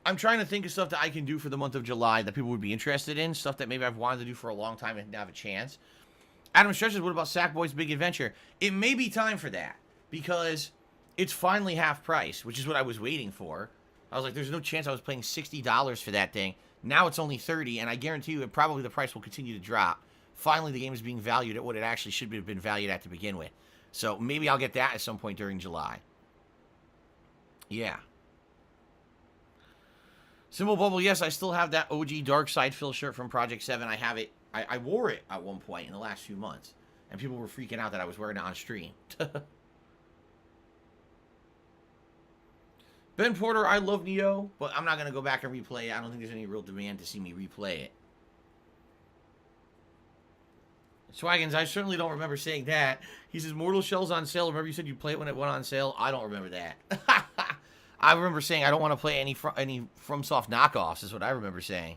I'm trying to think of stuff that I can do for the month of July that people would be interested in. Stuff that maybe I've wanted to do for a long time and didn't have a chance. Adam Stretches, what about Sackboy's Big Adventure? It may be time for that. Because it's finally half price, which is what I was waiting for. I was like, there's no chance I was paying $60 for that thing. Now it's only $30, and I guarantee you probably the price will continue to drop. Finally, the game is being valued at what it actually should have been valued at to begin with. So maybe I'll get that at some point during July. Yeah. Symbol Bubble, yes, I still have that OG Dark Side Phil shirt from Project 7. I have it. I wore it at one point in the last few months. And people were freaking out that I was wearing it on stream. Ben Porter, I love Neo, but I'm not going to go back and replay it. I don't think there's any real demand to see me replay it. Swaggins, I certainly don't remember saying that. He says, Mortal Shell's on sale. Remember you said you'd play it when it went on sale? I don't remember that. I remember saying I don't want to play any FromSoft knockoffs is what I remember saying.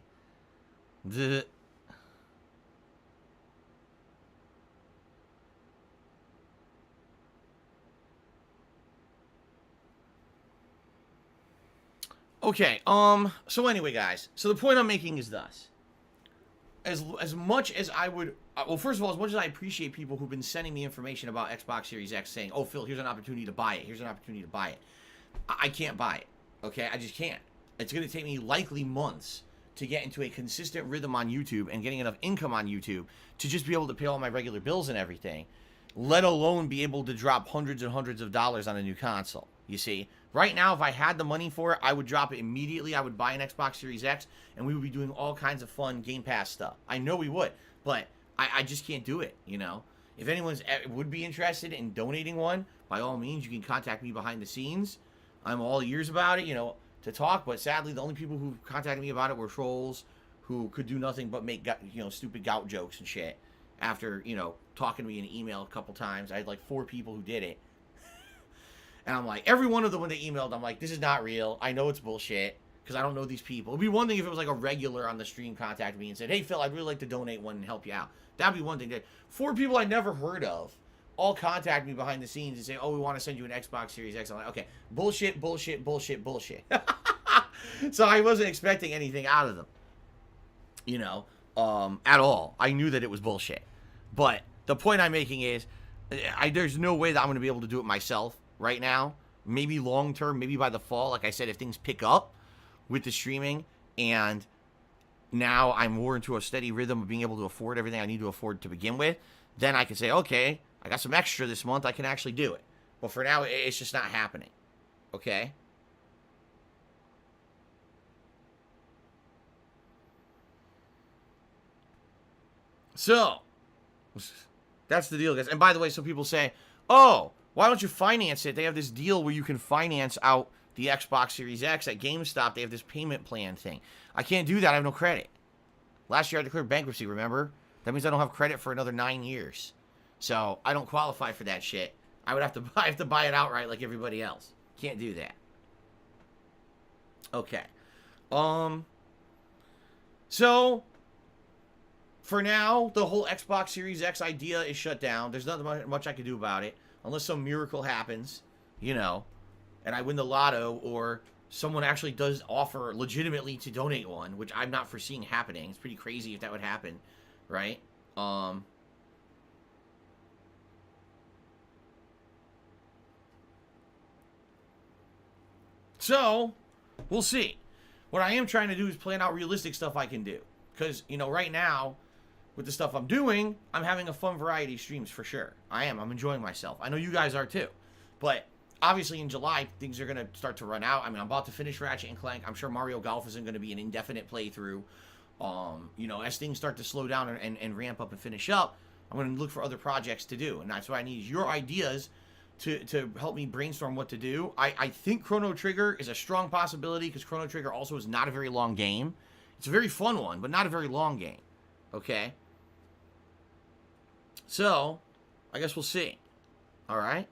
Okay, so anyway, guys. So the point I'm making is thus. As much as I would... well, first of all, as much as I appreciate people who've been sending me information about Xbox Series X saying, oh, Phil, here's an opportunity to buy it. Here's an opportunity to buy it. I can't buy it. Okay? I just can't. It's going to take me likely months to get into a consistent rhythm on YouTube and getting enough income on YouTube to just be able to pay all my regular bills and everything, let alone be able to drop hundreds and hundreds of dollars on a new console. You see? Right now, if I had the money for it, I would drop it immediately. I would buy an Xbox Series X, and we would be doing all kinds of fun Game Pass stuff. I know we would, but I just can't do it, you know? If anyone would be interested in donating one, by all means, you can contact me behind the scenes. I'm all ears about it, you know, to talk, but sadly, the only people who contacted me about it were trolls who could do nothing but make, you know, stupid gout jokes and shit. After, you know, talking to me in an email a couple times, I had like 4 people who did it. And I'm like, every one of them when they emailed, I'm like, this is not real. I know it's bullshit because I don't know these people. It'd be one thing if it was like a regular on the stream contacted me and said, hey, Phil, I'd really like to donate one and help you out. That'd be one thing. 4 people I never heard of all contact me behind the scenes and say, oh, we want to send you an Xbox Series X. I'm like, okay, bullshit, bullshit, bullshit, bullshit. So I wasn't expecting anything out of them, you know, at all. I knew that it was bullshit. But the point I'm making is there's no way that I'm going to be able to do it myself right now. Maybe long term, maybe by the fall, like I said, if things pick up with the streaming and now I'm more into a steady rhythm of being able to afford everything I need to afford to begin with, then I can say, okay, I got some extra this month, I can actually do it. But for now, it's just not happening. Okay? So, that's the deal, guys. And by the way, some people say, oh, why don't you finance it? They have this deal where you can finance out the Xbox Series X at GameStop. They have this payment plan thing. I can't do that. I have no credit. Last year I declared bankruptcy, remember? That means I don't have credit for another 9 years. So, I don't qualify for that shit. I would have to buy it outright like everybody else. Can't do that. Okay. So, for now, the whole Xbox Series X idea is shut down. There's not much I can do about it. Unless some miracle happens, you know, and I win the lotto, or someone actually does offer legitimately to donate one, which I'm not foreseeing happening. It's pretty crazy if that would happen, right? So, we'll see. What I am trying to do is plan out realistic stuff I can do. Because, you know, right now, with the stuff I'm doing, I'm having a fun variety of streams for sure. I am. I'm enjoying myself. I know you guys are too. But, obviously, in July, things are going to start to run out. I mean, I'm about to finish Ratchet and Clank. I'm sure Mario Golf isn't going to be an indefinite playthrough. You know, as things start to slow down and ramp up and finish up, I'm going to look for other projects to do. And that's why I need your ideas to help me brainstorm what to do. I think Chrono Trigger is a strong possibility because Chrono Trigger also is not a very long game. It's a very fun one, but not a very long game. Okay? So, I guess we'll see. Alright?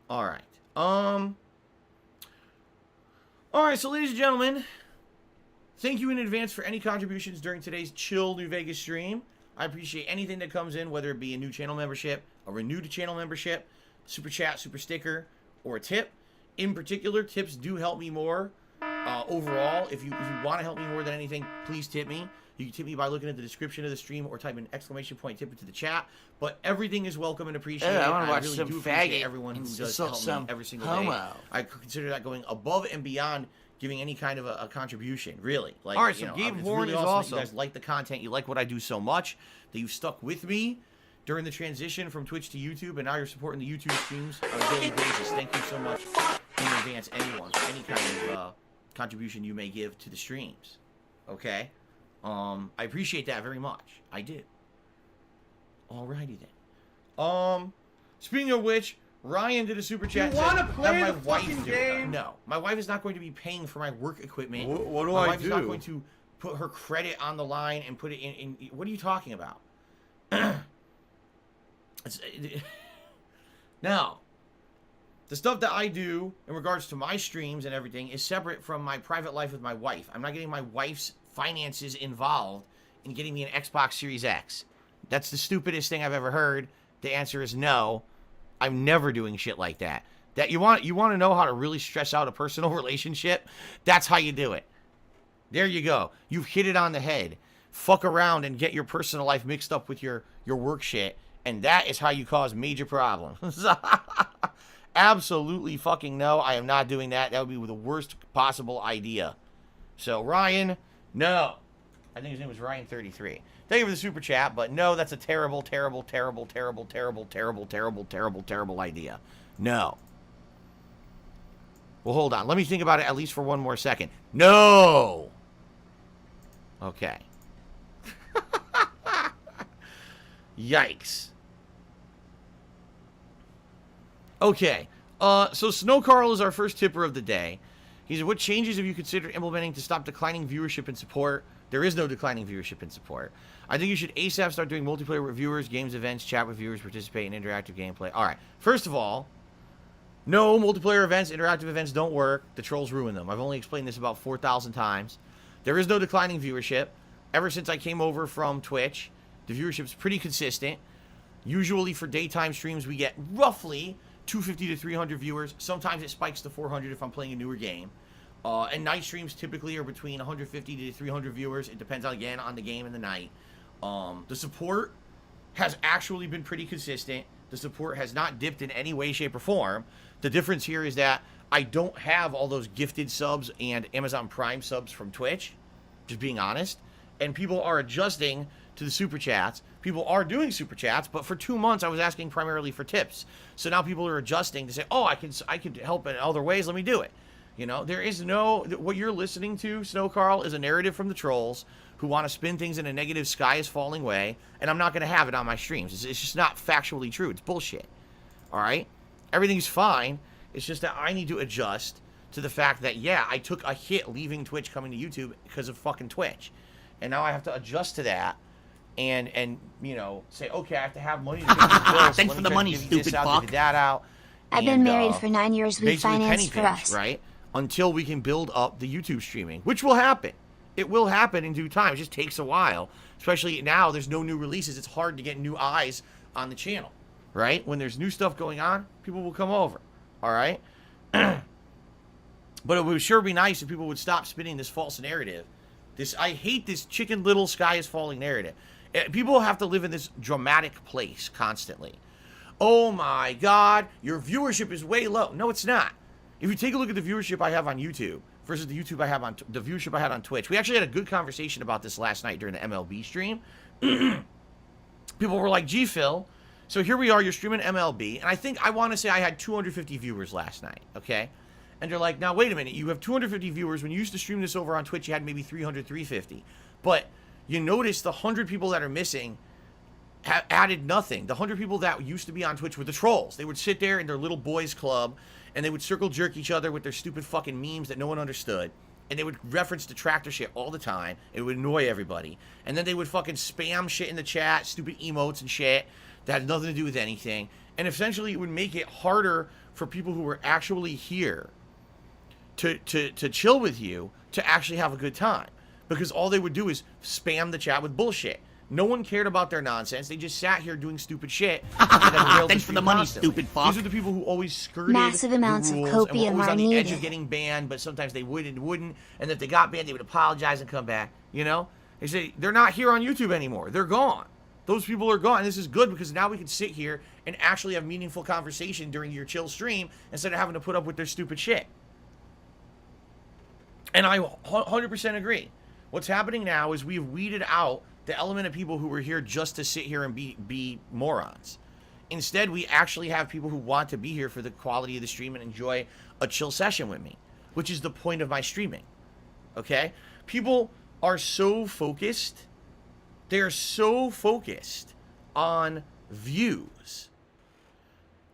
Alright. Alright, so ladies and gentlemen, thank you in advance for any contributions during today's Chill New Vegas stream. I appreciate anything that comes in, whether it be a new channel membership, a renewed channel membership, super chat, super sticker, or a tip. In particular, tips do help me more overall. If you want to help me more than anything, please tip me. You can tip me by looking at the description of the stream or type an exclamation point tip into the chat. But everything is welcome and appreciated. I want to watch really some do appreciate faggot everyone who and does some help me every single homo. day. I consider that going above and beyond giving any kind of a contribution, really. Like, All right, so you know, Gabe it's Horn really is awesome that awesome. you guys like the content, you like what I do so much, that you've stuck with me during the transition from Twitch to YouTube, and now you're supporting the YouTube streams on a daily basis. Thank you so much in advance, anyone, for any kind of contribution you may give to the streams. Okay? I appreciate that very much. I do. Alrighty then. Speaking of which, Ryan did a super chat. You wanna said, play "Have the my wife fucking do it." game? No, my wife is not going to be paying for my work equipment. What do my I wife is not do? going to put her credit on the line and put it in. What are you talking about? Now, the stuff that I do in regards to my streams and everything is separate from my private life with my wife. I'm not getting my wife's finances involved in getting me an Xbox Series X. That's the stupidest thing I've ever heard. The answer is no. I'm never doing shit like that. That you want to know how to really stress out a personal relationship? That's how you do it. There you go. You've hit it on the head. Fuck around and get your personal life mixed up with your work shit, and that is how you cause major problems. Absolutely fucking no. I am not doing that. That would be the worst possible idea. So Ryan, no. I think his name was Ryan33. Thank you for the super chat, but no, that's a terrible, terrible, terrible, terrible, terrible, terrible, terrible, terrible, terrible idea. No. Well, hold on. Let me think about it at least for one more second. No. Okay. Yikes. Okay. So Snow Carl is our first tipper of the day. He said, what changes have you considered implementing to stop declining viewership and support? There is no declining viewership and support. I think you should ASAP start doing multiplayer with viewers, games, events, chat with viewers, participate in interactive gameplay. All right. First of all, no, multiplayer events, interactive events don't work. The trolls ruin them. I've only explained this about 4,000 times. There is no declining viewership. Ever since I came over from Twitch, the viewership's pretty consistent. Usually for daytime streams, we get roughly 250 to 300 viewers. Sometimes it spikes to 400 if I'm playing a newer game. And night streams typically are between 150 to 300 viewers. It depends, again, on the game and the night. The support has actually been pretty consistent. The support has not dipped in any way, shape, or form. The difference here is that I don't have all those gifted subs and Amazon Prime subs from Twitch, just being honest. And people are adjusting to the super chats. People are doing super chats, but for 2 months I was asking primarily for tips. So now people are adjusting to say, oh, I can help in other ways. Let me do it. You know, there is no, what you're listening to, Snow Carl, is a narrative from the trolls who want to spin things in a negative sky is falling way, and I'm not going to have it on my streams. It's just not factually true. It's bullshit. All right? Everything's fine. It's just that I need to adjust to the fact that, yeah, I took a hit leaving Twitch, coming to YouTube because of fucking Twitch. And now I have to adjust to that and you know, say, okay, I have to have money to pay the bills. Thanks for the money, stupid fuck. That out. I've been married for 9 years. We financed for us. Right? Until we can build up the YouTube streaming, which will happen. It will happen in due time. It just takes a while. Especially now, there's no new releases. It's hard to get new eyes on the channel, right? When there's new stuff going on, people will come over, all right? But it would sure be nice if people would stop spinning this false narrative. I hate this Chicken Little sky is falling narrative. People have to live in this dramatic place constantly. Oh my God, your viewership is way low. No, it's not. If you take a look at the viewership I have on YouTube versus the viewership I had on Twitch, we actually had a good conversation about this last night during the MLB stream. People were like, gee, Phil, so here we are, you're streaming MLB, and I want to say I had 250 viewers last night, okay? And they're like, now wait a minute, you have 250 viewers. When you used to stream this over on Twitch, you had maybe 300, 350. But you notice the 100 people that are missing have added nothing. The 100 people that used to be on Twitch were the trolls. They would sit there in their little boys club, and they would circle jerk each other with their stupid fucking memes that no one understood. And they would reference the tractor shit all the time. It would annoy everybody. And then they would fucking spam shit in the chat, stupid emotes and shit that had nothing to do with anything. And essentially it would make it harder for people who were actually here to chill with you to actually have a good time. Because all they would do is spam the chat with bullshit. No one cared about their nonsense. They just sat here doing stupid shit. Thanks for the money, stupid fuck. These are the people who always skirted massive amounts the of rules copium and were always are on the edge needed. of getting banned, but sometimes they would and wouldn't. And if they got banned, they would apologize and come back. You know? They say, they're not here on YouTube anymore. They're gone. Those people are gone. And this is good because now we can sit here and actually have meaningful conversation during your chill stream instead of having to put up with their stupid shit. And I 100% agree. What's happening now is we've weeded out the element of people who were here just to sit here and be morons. Instead, we actually have people who want to be here for the quality of the stream and enjoy a chill session with me, which is the point of my streaming. Okay? People are so focused. They're so focused on views.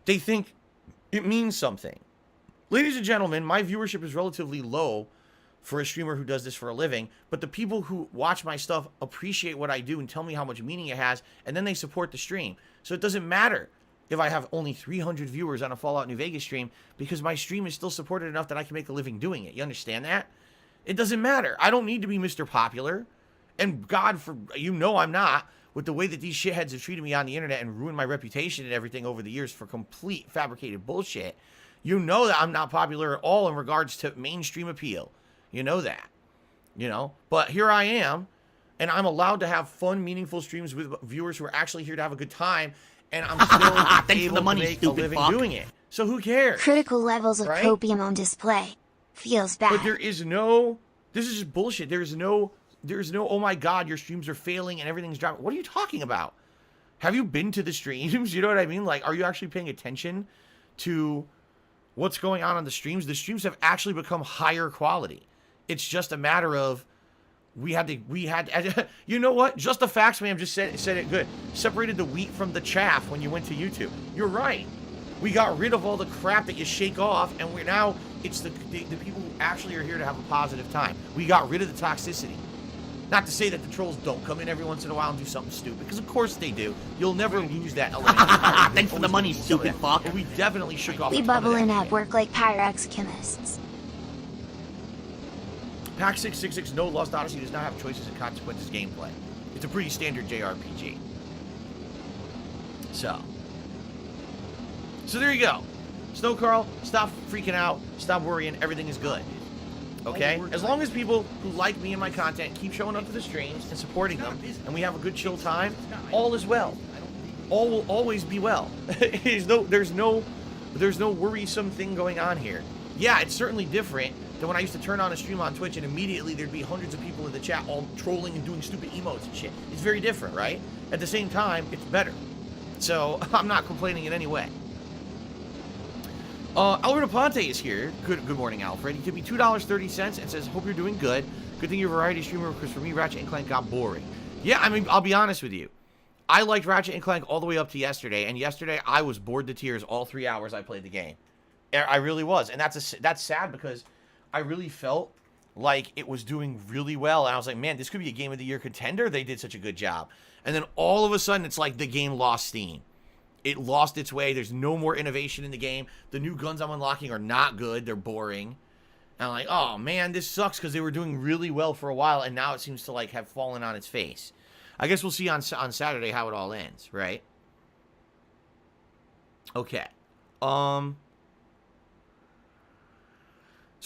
They think it means something. Ladies and gentlemen, my viewership is relatively low for a streamer who does this for a living, but the people who watch my stuff appreciate what I do and tell me how much meaning it has, and then they support the stream. So it doesn't matter if I have only 300 viewers on a Fallout New Vegas stream, because my stream is still supported enough that I can make a living doing it. You understand that? It doesn't matter. I don't need to be Mr. Popular, and God, for you know I'm not, with the way that these shitheads have treated me on the internet and ruined my reputation and everything over the years for complete fabricated bullshit. You know that I'm not popular at all in regards to mainstream appeal. You know that, you know, but here I am, and I'm allowed to have fun, meaningful streams with viewers who are actually here to have a good time, and I'm still able to make a living doing it. So who cares? Critical levels of right? copium on display. Feels bad. But there is no, this is just bullshit. There's no, oh my God, your streams are failing and everything's dropping. What are you talking about? Have you been to the streams? You know what I mean? Like, are you actually paying attention to what's going on the streams? The streams have actually become higher quality. It's just a matter of we had, you know what? Just the facts, man, just said it good. Separated the wheat from the chaff when you went to YouTube. You're right. We got rid of all the crap that you shake off, and it's the people who actually are here to have a positive time. We got rid of the toxicity. Not to say that the trolls don't come in every once in a while and do something stupid, because of course they do. You'll never lose that element. Thanks for the money, stupid fuck. But we definitely shook off. We bubble in at work like Pyrex chemists. Pack 666 No Lost Odyssey does not have choices and consequences gameplay. It's a pretty standard JRPG. So there you go. Snow Carl, stop freaking out. Stop worrying. Everything is good. Okay? As long as people who like me and my content keep showing up to the streams and supporting them, and we have a good chill time, all is well. all will always be well. There's no worrisome thing going on here. Yeah, it's certainly different than when I used to turn on a stream on Twitch and immediately there'd be hundreds of people in the chat all trolling and doing stupid emotes and shit. It's very different, right? At the same time, it's better. So, I'm not complaining in any way. Alberto Ponte is here. Good morning, Alfred. He gave me $2.30 and says, hope you're doing good. Good thing you're a variety streamer, because for me, Ratchet & Clank got boring. Yeah, I mean, I'll be honest with you. I liked Ratchet & Clank all the way up to yesterday, and yesterday I was bored to tears all 3 hours I played the game. I really was, and that's sad because I really felt like it was doing really well, and I was like, man, this could be a Game of the Year contender. They did such a good job. And then all of a sudden, it's like the game lost steam. It lost its way. There's no more innovation in the game. The new guns I'm unlocking are not good. They're boring. And I'm like, oh, man, this sucks because they were doing really well for a while, and now it seems to, like, have fallen on its face. I guess we'll see on Saturday how it all ends, right? Okay. So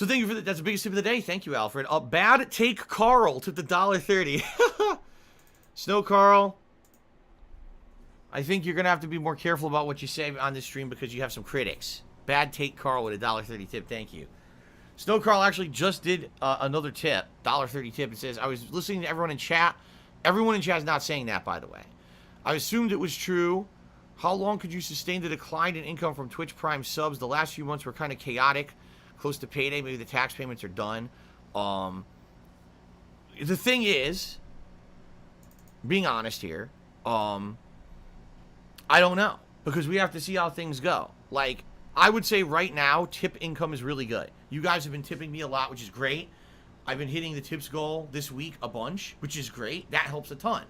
thank you for that's the biggest tip of the day. Thank you, Alfred. Bad Take Carl to the $1.30. Snow Carl. I think you're going to have to be more careful about what you say on this stream because you have some critics. Bad Take Carl with a $1.30 tip. Thank you. Snow Carl actually just did another tip, $1.30 tip. It says, I was listening to everyone in chat. Everyone in chat is not saying that, by the way. I assumed it was true. How long could you sustain the decline in income from Twitch Prime subs? The last few months were kind of chaotic. Close to payday. Maybe the tax payments are done. The thing is, being honest here, I don't know, because we have to see how things go. Like, I would say right now, tip income is really good. You guys have been tipping me a lot, which is great. I've been hitting the tips goal this week a bunch, which is great. That helps a ton.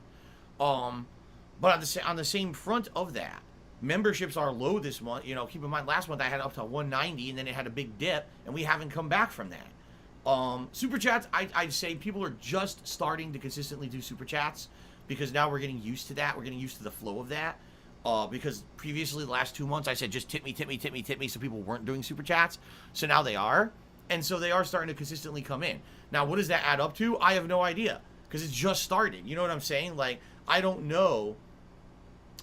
But on the same front of that, memberships are low this month. You know, keep in mind, last month I had up to 190, and then it had a big dip, and we haven't come back from that. Super chats, I'd say people are just starting to consistently do super chats, because now we're getting used to that. We're getting used to the flow of that. Because previously, the last 2 months, I said just tip me, tip me, tip me, tip me, so people weren't doing super chats. So now they are. And so they are starting to consistently come in. Now, what does that add up to? I have no idea, because it's just started. You know what I'm saying? Like, I don't know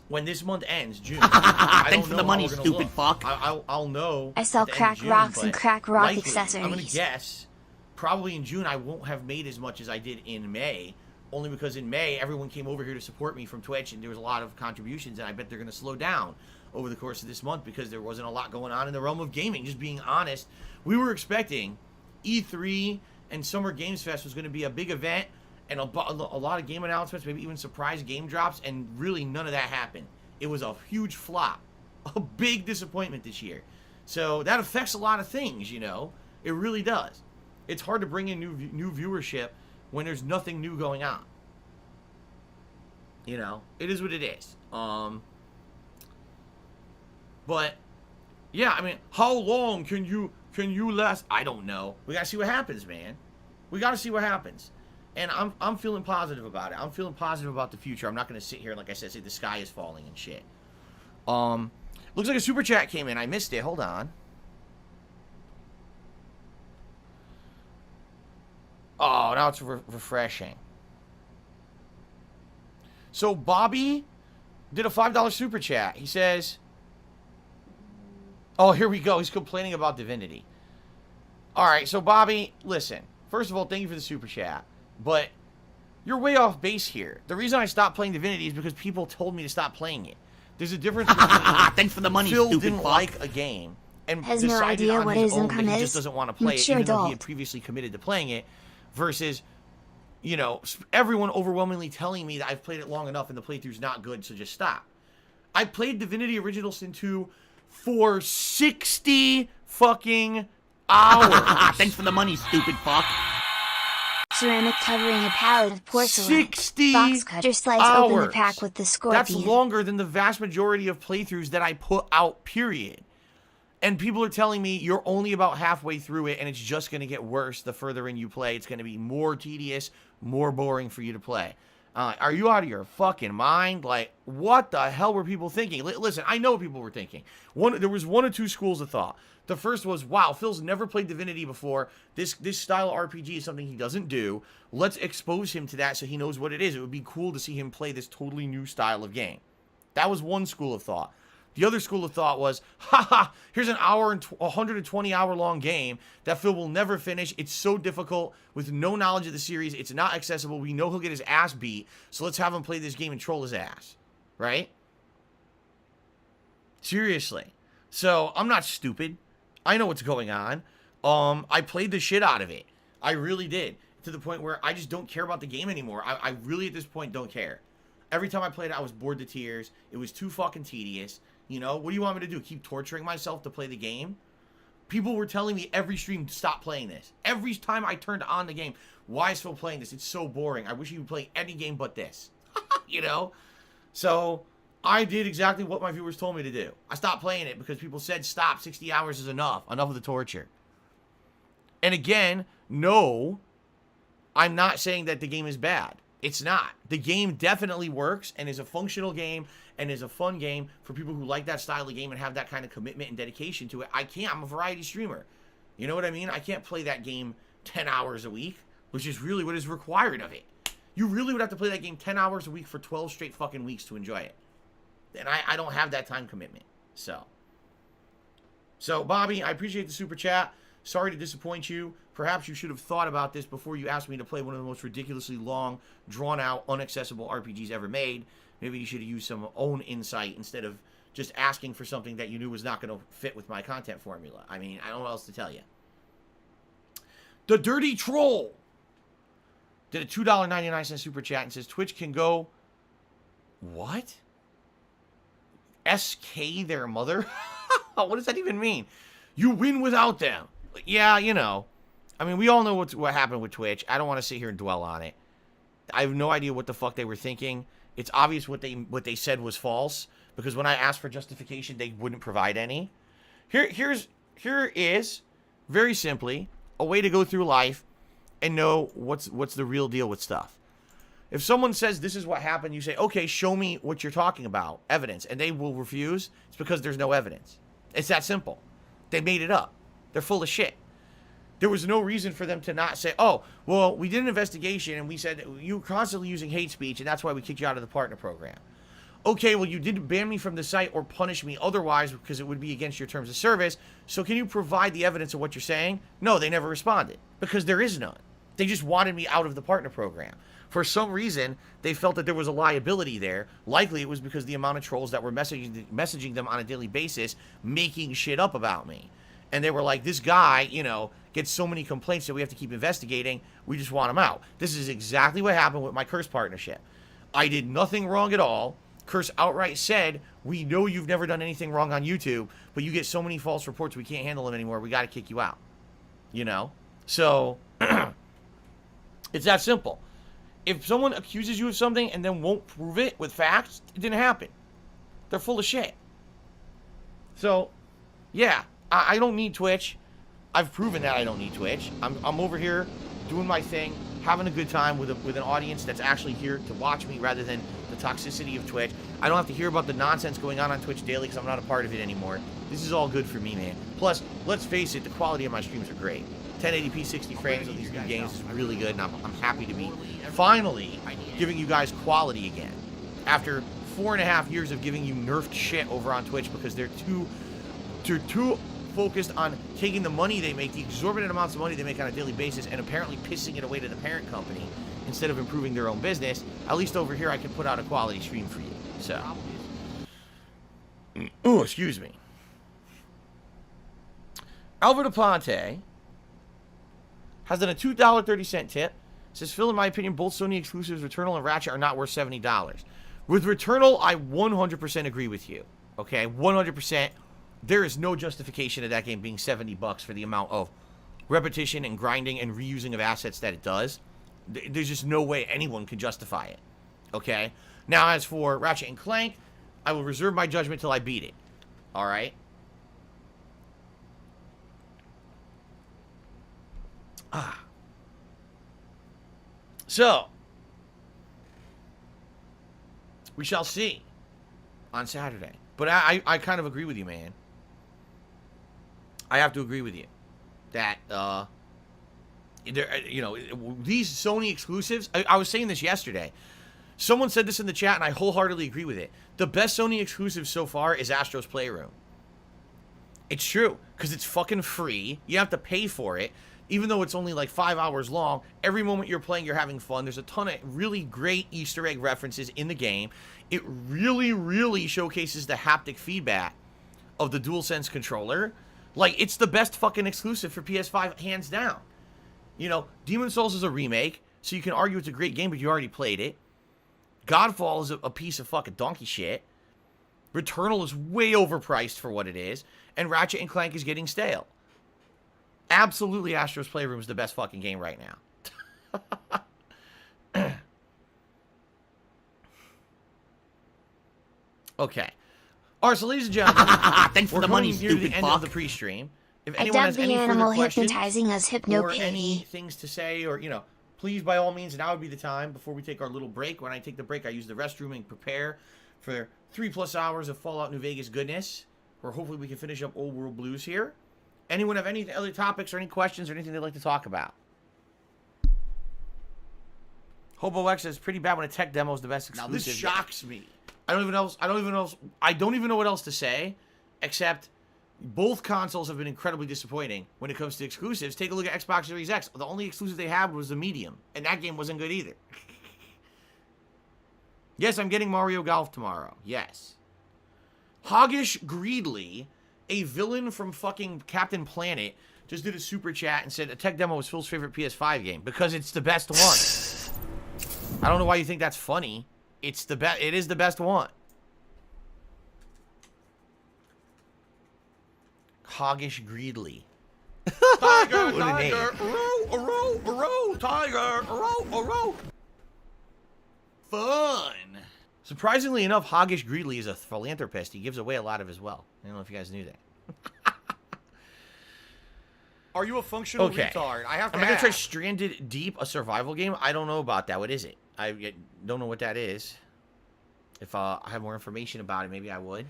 when this month ends, June. Thanks for the money, stupid fuck. I'll know. I sell crack rocks and crack rock likely, accessories. I'm going to guess, probably in June, I won't have made as much as I did in May. Only because in May, everyone came over here to support me from Twitch, and there was a lot of contributions, and I bet they're going to slow down over the course of this month because there wasn't a lot going on in the realm of gaming. Just being honest, we were expecting E3 and Summer Games Fest was going to be a big event, and a lot of game announcements, maybe even surprise game drops, and really none of that happened. It was a huge flop, a big disappointment this year. So that affects a lot of things, you know. It really does. It's hard to bring in new viewership when there's nothing new going on. You know, it is what it is. But yeah, I mean, how long can you last? I don't know. We gotta see what happens, man. We gotta see what happens. And I'm feeling positive about it. I'm feeling positive about the future. I'm not gonna sit here and, like I said, say the sky is falling and shit. Looks like a super chat came in. I missed it. Hold on. Oh, now it's refreshing. So Bobby did a $5 super chat. He says, oh, here we go. He's complaining about Divinity. All right, so Bobby, listen. First of all, thank you for the super chat. But you're way off base here. The reason I stopped playing Divinity is because people told me to stop playing it. There's a difference between thanks for the money, Phil stupid didn't fuck. like a game and Has no decided idea on what his his own income that he is. just doesn't want to play it, Mature even though he adult. had previously committed to playing it, versus, you know, everyone overwhelmingly telling me that I've played it long enough and the playthrough's not good, so just stop. I played Divinity Original Sin 2 for 60 fucking hours. Thanks for the money, stupid fuck. Ceramic covering a pallet of porcelain. 60 Box cutter slides hours. open the pack with the scorpion. That's longer than the vast majority of playthroughs that I put out, period. And people are telling me you're only about halfway through it, and it's just going to get worse the further in you play. It's going to be more tedious, more boring for you to play. Are you out of your fucking mind? Like, what the hell were people thinking? Listen, I know what people were thinking. There was one or two schools of thought. The first was, wow, Phil's never played Divinity before. This style of RPG is something he doesn't do. Let's expose him to that so he knows what it is. It would be cool to see him play this totally new style of game. That was one school of thought. The other school of thought was, haha, here's an 120-hour long game that Phil will never finish. It's so difficult with no knowledge of the series. It's not accessible. We know he'll get his ass beat, so let's have him play this game and troll his ass, right? Seriously. So I'm not stupid. I know what's going on. I played the shit out of it. I really did. To the point where I just don't care about the game anymore. I really, at this point, don't care. Every time I played it, I was bored to tears. It was too fucking tedious. You know, what do you want me to do? Keep torturing myself to play the game? People were telling me every stream, stop playing this. Every time I turned on the game, why is Phil playing this? It's so boring. I wish he would play any game but this. You know? So, I did exactly what my viewers told me to do. I stopped playing it because people said, stop, 60 hours is enough. Enough of the torture. And again, no, I'm not saying that the game is bad. It's not. The game definitely works and is a functional game and is a fun game for people who like that style of game and have that kind of commitment and dedication to it. I'm a variety streamer. You know what I mean? I can't play that game 10 hours a week, which is really what is required of it. You really would have to play that game 10 hours a week for 12 straight fucking weeks to enjoy it. And I don't have that time commitment. So, Bobby, I appreciate the super chat. Sorry to disappoint you. Perhaps you should have thought about this before you asked me to play one of the most ridiculously long, drawn-out, inaccessible RPGs ever made. Maybe you should have used some own insight instead of just asking for something that you knew was not going to fit with my content formula. I mean, I don't know what else to tell you. The Dirty Troll did a $2.99 super chat and says, Twitch can go... What? SK their mother? What does that even mean? You win without them. Yeah, you know. I mean, we all know what happened with Twitch. I don't want to sit here and dwell on it. I have no idea what the fuck they were thinking. It's obvious what they said was false, because when I asked for justification, they wouldn't provide any. Here is, very simply, a way to go through life and know what's the real deal with stuff. If someone says this is what happened, you say, okay, show me what you're talking about, evidence, and they will refuse. It's because there's no evidence. It's that simple. They made it up. They're full of shit. There was no reason for them to not say, oh, well, we did an investigation and we said you were constantly using hate speech and that's why we kicked you out of the partner program. Okay, well, you didn't ban me from the site or punish me otherwise because it would be against your terms of service. So can you provide the evidence of what you're saying? No, they never responded because there is none. They just wanted me out of the partner program. For some reason, they felt that there was a liability there. Likely it was because the amount of trolls that were messaging them on a daily basis, making shit up about me. And they were like, this guy, you know, gets so many complaints that we have to keep investigating. We just want him out. This is exactly what happened with my Curse partnership. I did nothing wrong at all. Curse outright said, we know you've never done anything wrong on YouTube, but you get so many false reports, we can't handle them anymore. We got to kick you out. You know? So, it's that simple. If someone accuses you of something and then won't prove it with facts, it didn't happen. They're full of shit. So, yeah, I don't need Twitch. I've proven that I don't need Twitch. I'm over here doing my thing, having a good time with an audience that's actually here to watch me rather than the toxicity of Twitch. I don't have to hear about the nonsense going on Twitch daily because I'm not a part of it anymore. This is all good for me, man. Plus, let's face it, the quality of my streams are great. 1080p 60 frames of these new games is really good, and I'm happy to be finally giving you guys quality again. After 4.5 years of giving you nerfed shit over on Twitch because they're too focused on taking the money they make, the exorbitant amounts of money they make on a daily basis, and apparently pissing it away to the parent company instead of improving their own business. At least over here I can put out a quality stream for you. So, oh, excuse me. Alvaro Ponte has done a $2.30 tip. Says, Phil, in my opinion, both Sony exclusives, Returnal and Ratchet, are not worth $70. With Returnal, I 100% agree with you. Okay, 100%. There is no justification of that game being $70 for the amount of repetition and grinding and reusing of assets that it does. There's just no way anyone can justify it. Okay? Now, as for Ratchet and Clank, I will reserve my judgment till I beat it. Alright? So, we shall see on Saturday. But I kind of agree with you, man. I have to agree with you that, you know, these Sony exclusives, I was saying this yesterday. Someone said this in the chat, and I wholeheartedly agree with it. The best Sony exclusive so far is Astro's Playroom. It's true, because it's fucking free. You have to pay for it. Even though it's only like 5 hours long, every moment you're playing, you're having fun. There's a ton of really great Easter egg references in the game. It really, really showcases the haptic feedback of the DualSense controller. Like, it's the best fucking exclusive for PS5, hands down. You know, Demon's Souls is a remake, so you can argue it's a great game, but you already played it. Godfall is a piece of fucking donkey shit. Returnal is way overpriced for what it is. And Ratchet and Clank is getting stale. Absolutely, Astro's Playroom is the best fucking game right now. Okay. All right, so ladies and gentlemen, thanks for the money, near the stupid end fuck. of the pre-stream. If I anyone dubbed has the any further animal questions hypnotizing us or hypno-pity. any things to say, or, you know, please, by all means, now would be the time before we take our little break. When I take the break, I use the restroom and prepare for 3+ hours of Fallout New Vegas goodness, where hopefully we can finish up Old World Blues here. Anyone have any other topics or any questions or anything they'd like to talk about? Hobo X says pretty bad when a tech demo is the best exclusive. Now this shocks me. I don't even know what else to say, except both consoles have been incredibly disappointing when it comes to exclusives. Take a look at Xbox Series X. The only exclusive they had was the Medium, and that game wasn't good either. Yes, I'm getting Mario Golf tomorrow. Yes. Hoggish Greedley, a villain from fucking Captain Planet, just did a super chat and said a tech demo was Phil's favorite PS5 game because it's the best one. I don't know why you think that's funny. It's the best. It is the best one. Hoggish Greedley. Tiger, What a tiger, name. row, tiger, row. Fun. Surprisingly enough, Hoggish Greedley is a philanthropist. He gives away a lot of his wealth. I don't know if you guys knew that. Are you a functional Okay. retard? I have to Am I going to try ask. Stranded Deep, a survival game? I don't know about that. What is it? I don't know what that is. If I have more information about it, maybe I would.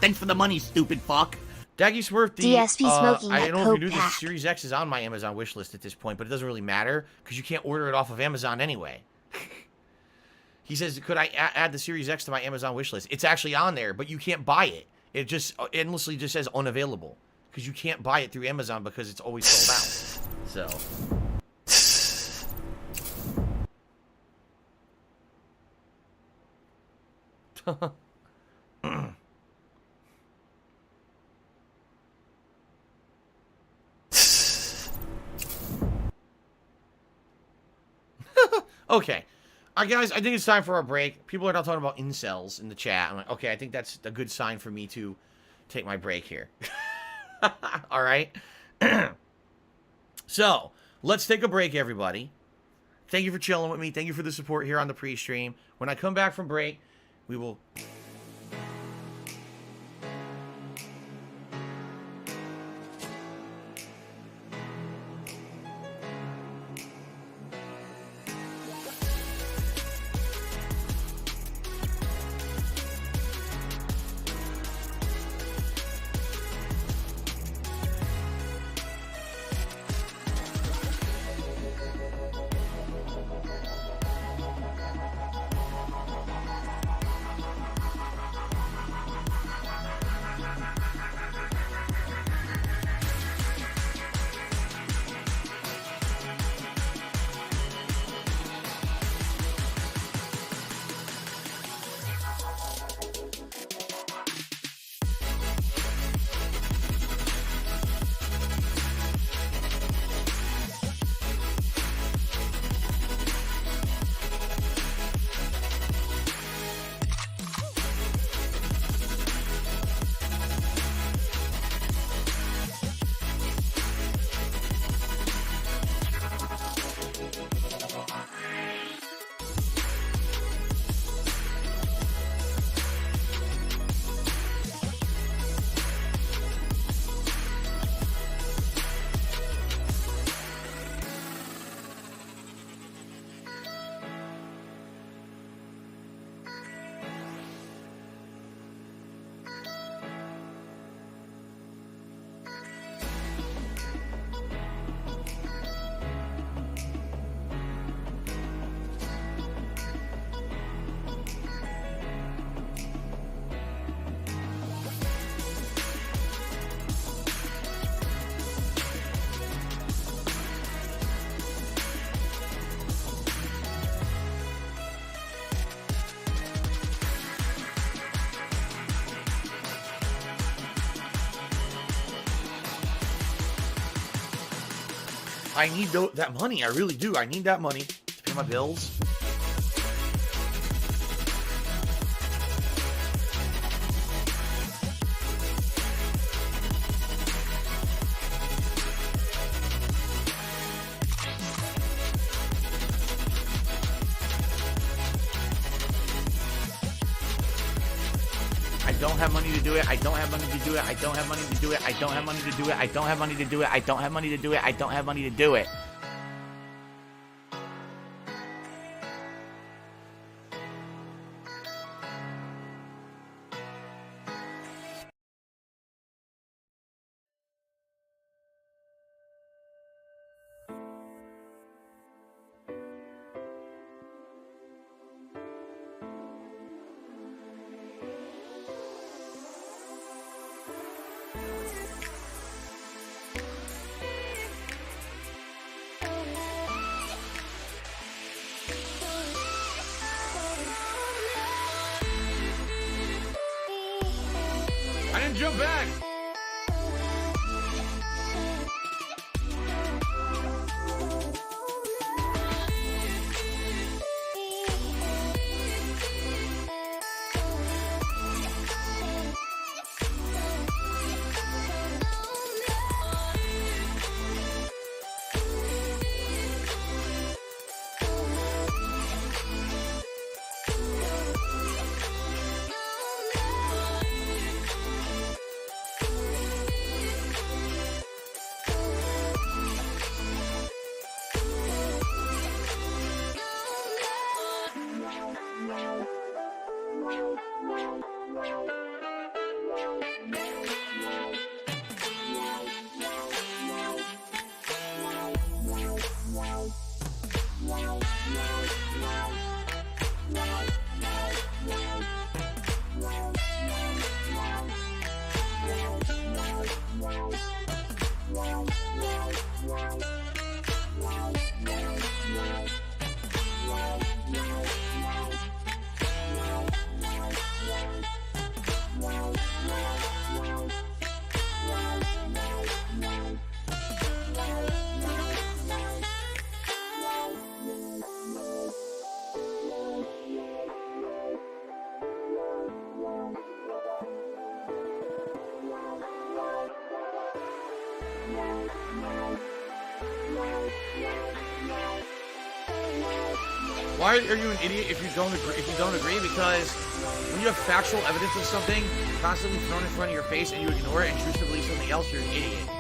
Thanks for the money, stupid fuck. Daggy Smurf, DSP smoking I that don't know if you coke knew this. pack. Series X is on my Amazon wishlist at this point, but it doesn't really matter because you can't order it off of Amazon anyway. He says, could I add the Series X to my Amazon wishlist? It's actually on there, but you can't buy it. It just endlessly just says unavailable because you can't buy it through Amazon because it's always sold out. So. Okay. All right, guys, I think it's time for our break. People are now talking about incels in the chat. I'm like, okay, I think that's a good sign for me to take my break here. All right? So, let's take a break, everybody. Thank you for chilling with me. Thank you for the support here on the pre-stream. When I come back from break, we will... I need that money. I really do. I need that money to pay my bills. I don't have money to do it. I don't have money to do it. I don't have money to do it. I don't have money to do it. I don't have money to do it. I don't have money to do it. I don't have money to do it. I didn't jump back. Why are you an idiot if you don't agree? Because when you have factual evidence of something constantly thrown in front of your face and you ignore it and choose to believe something else, you're an idiot.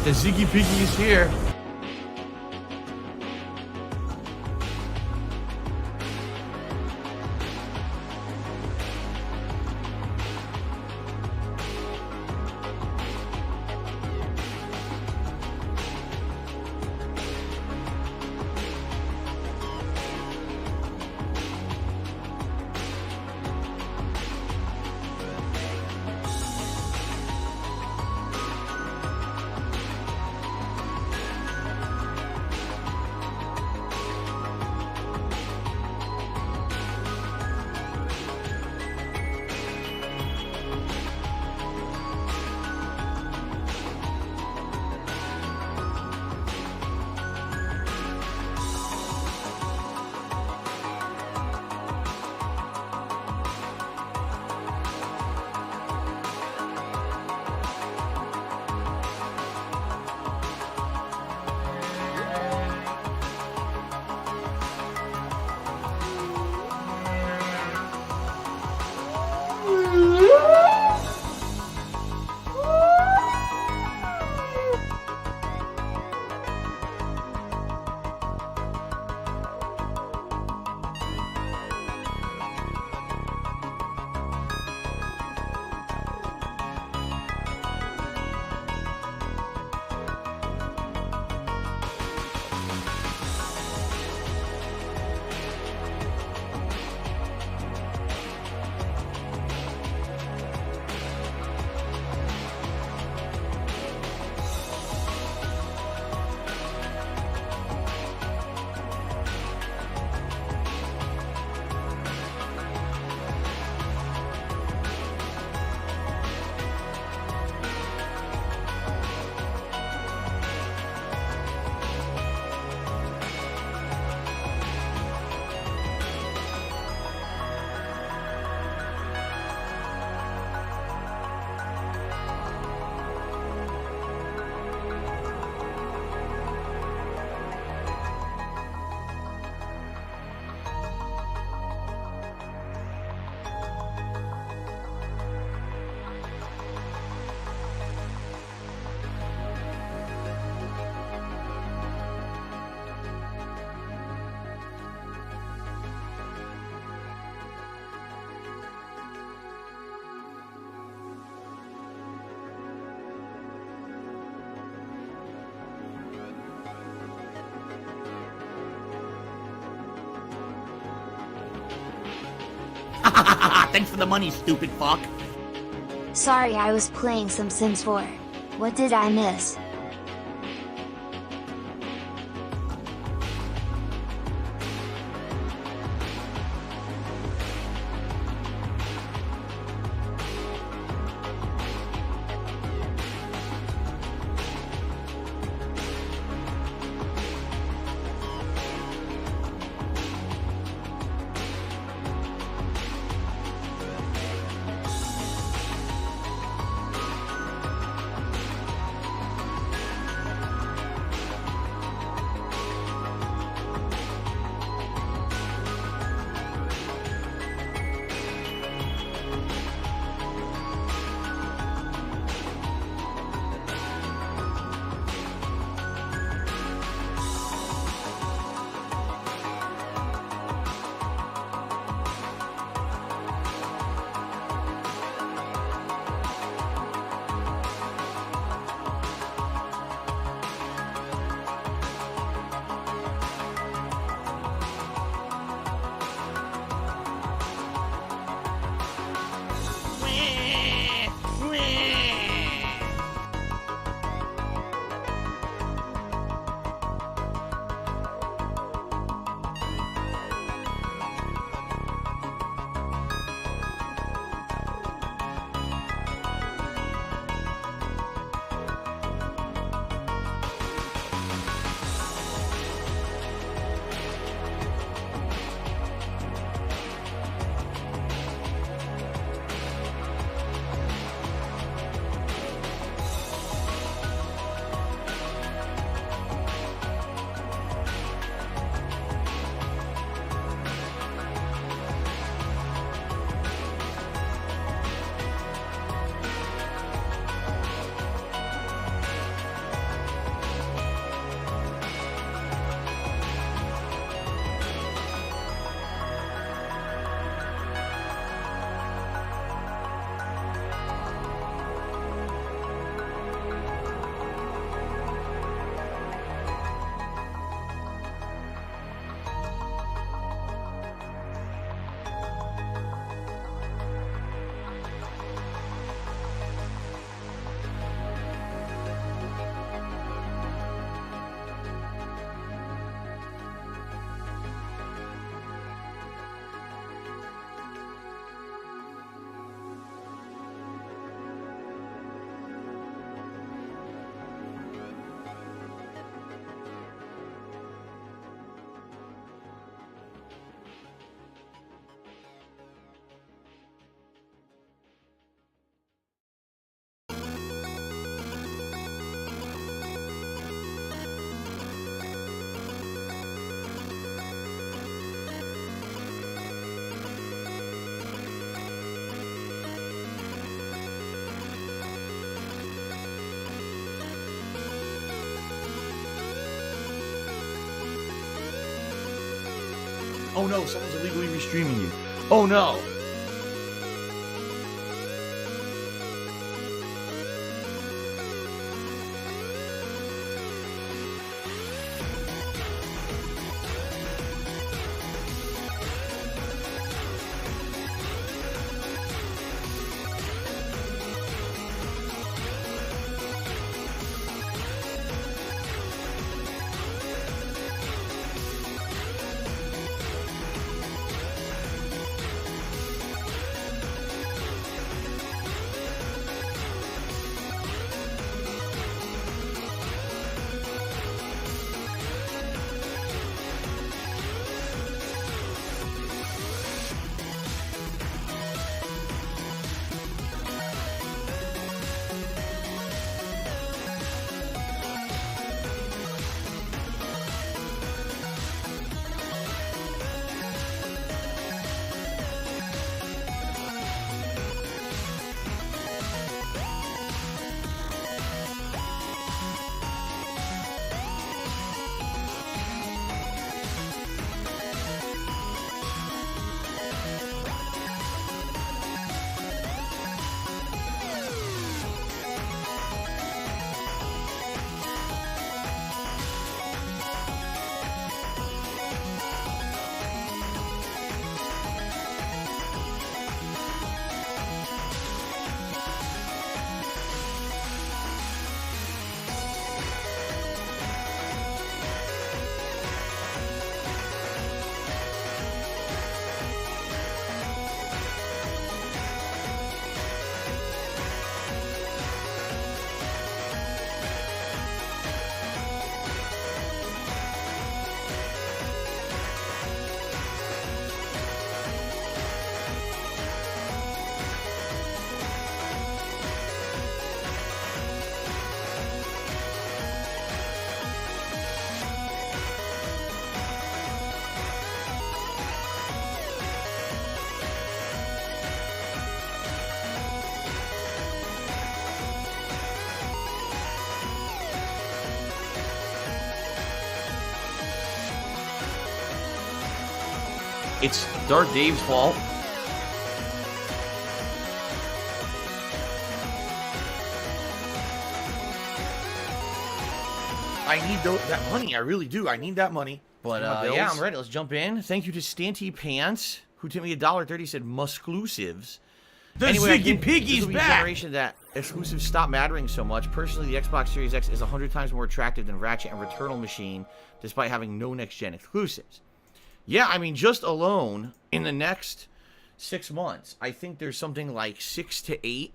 The Ziggy Piggy is here. Thanks for the money, stupid fuck. Sorry, I was playing some Sims 4. What did I miss? Oh no, someone's illegally restreaming you. Oh no! It's Dark Dave's fault. I need that money. I really do. I need that money. But yeah, I'm ready. Let's jump in. Thank you to Stanty Pants, who tipped me $1.30. Said musclusives. The anyway, Ziggy Piggy's back. Generation that exclusives stop mattering so much. Personally, the Xbox Series X is 100 times more attractive than Ratchet and Returnal Machine, despite having no next-gen exclusives. Yeah, I mean, just alone in the next 6 months, I think there's something like 6 to 8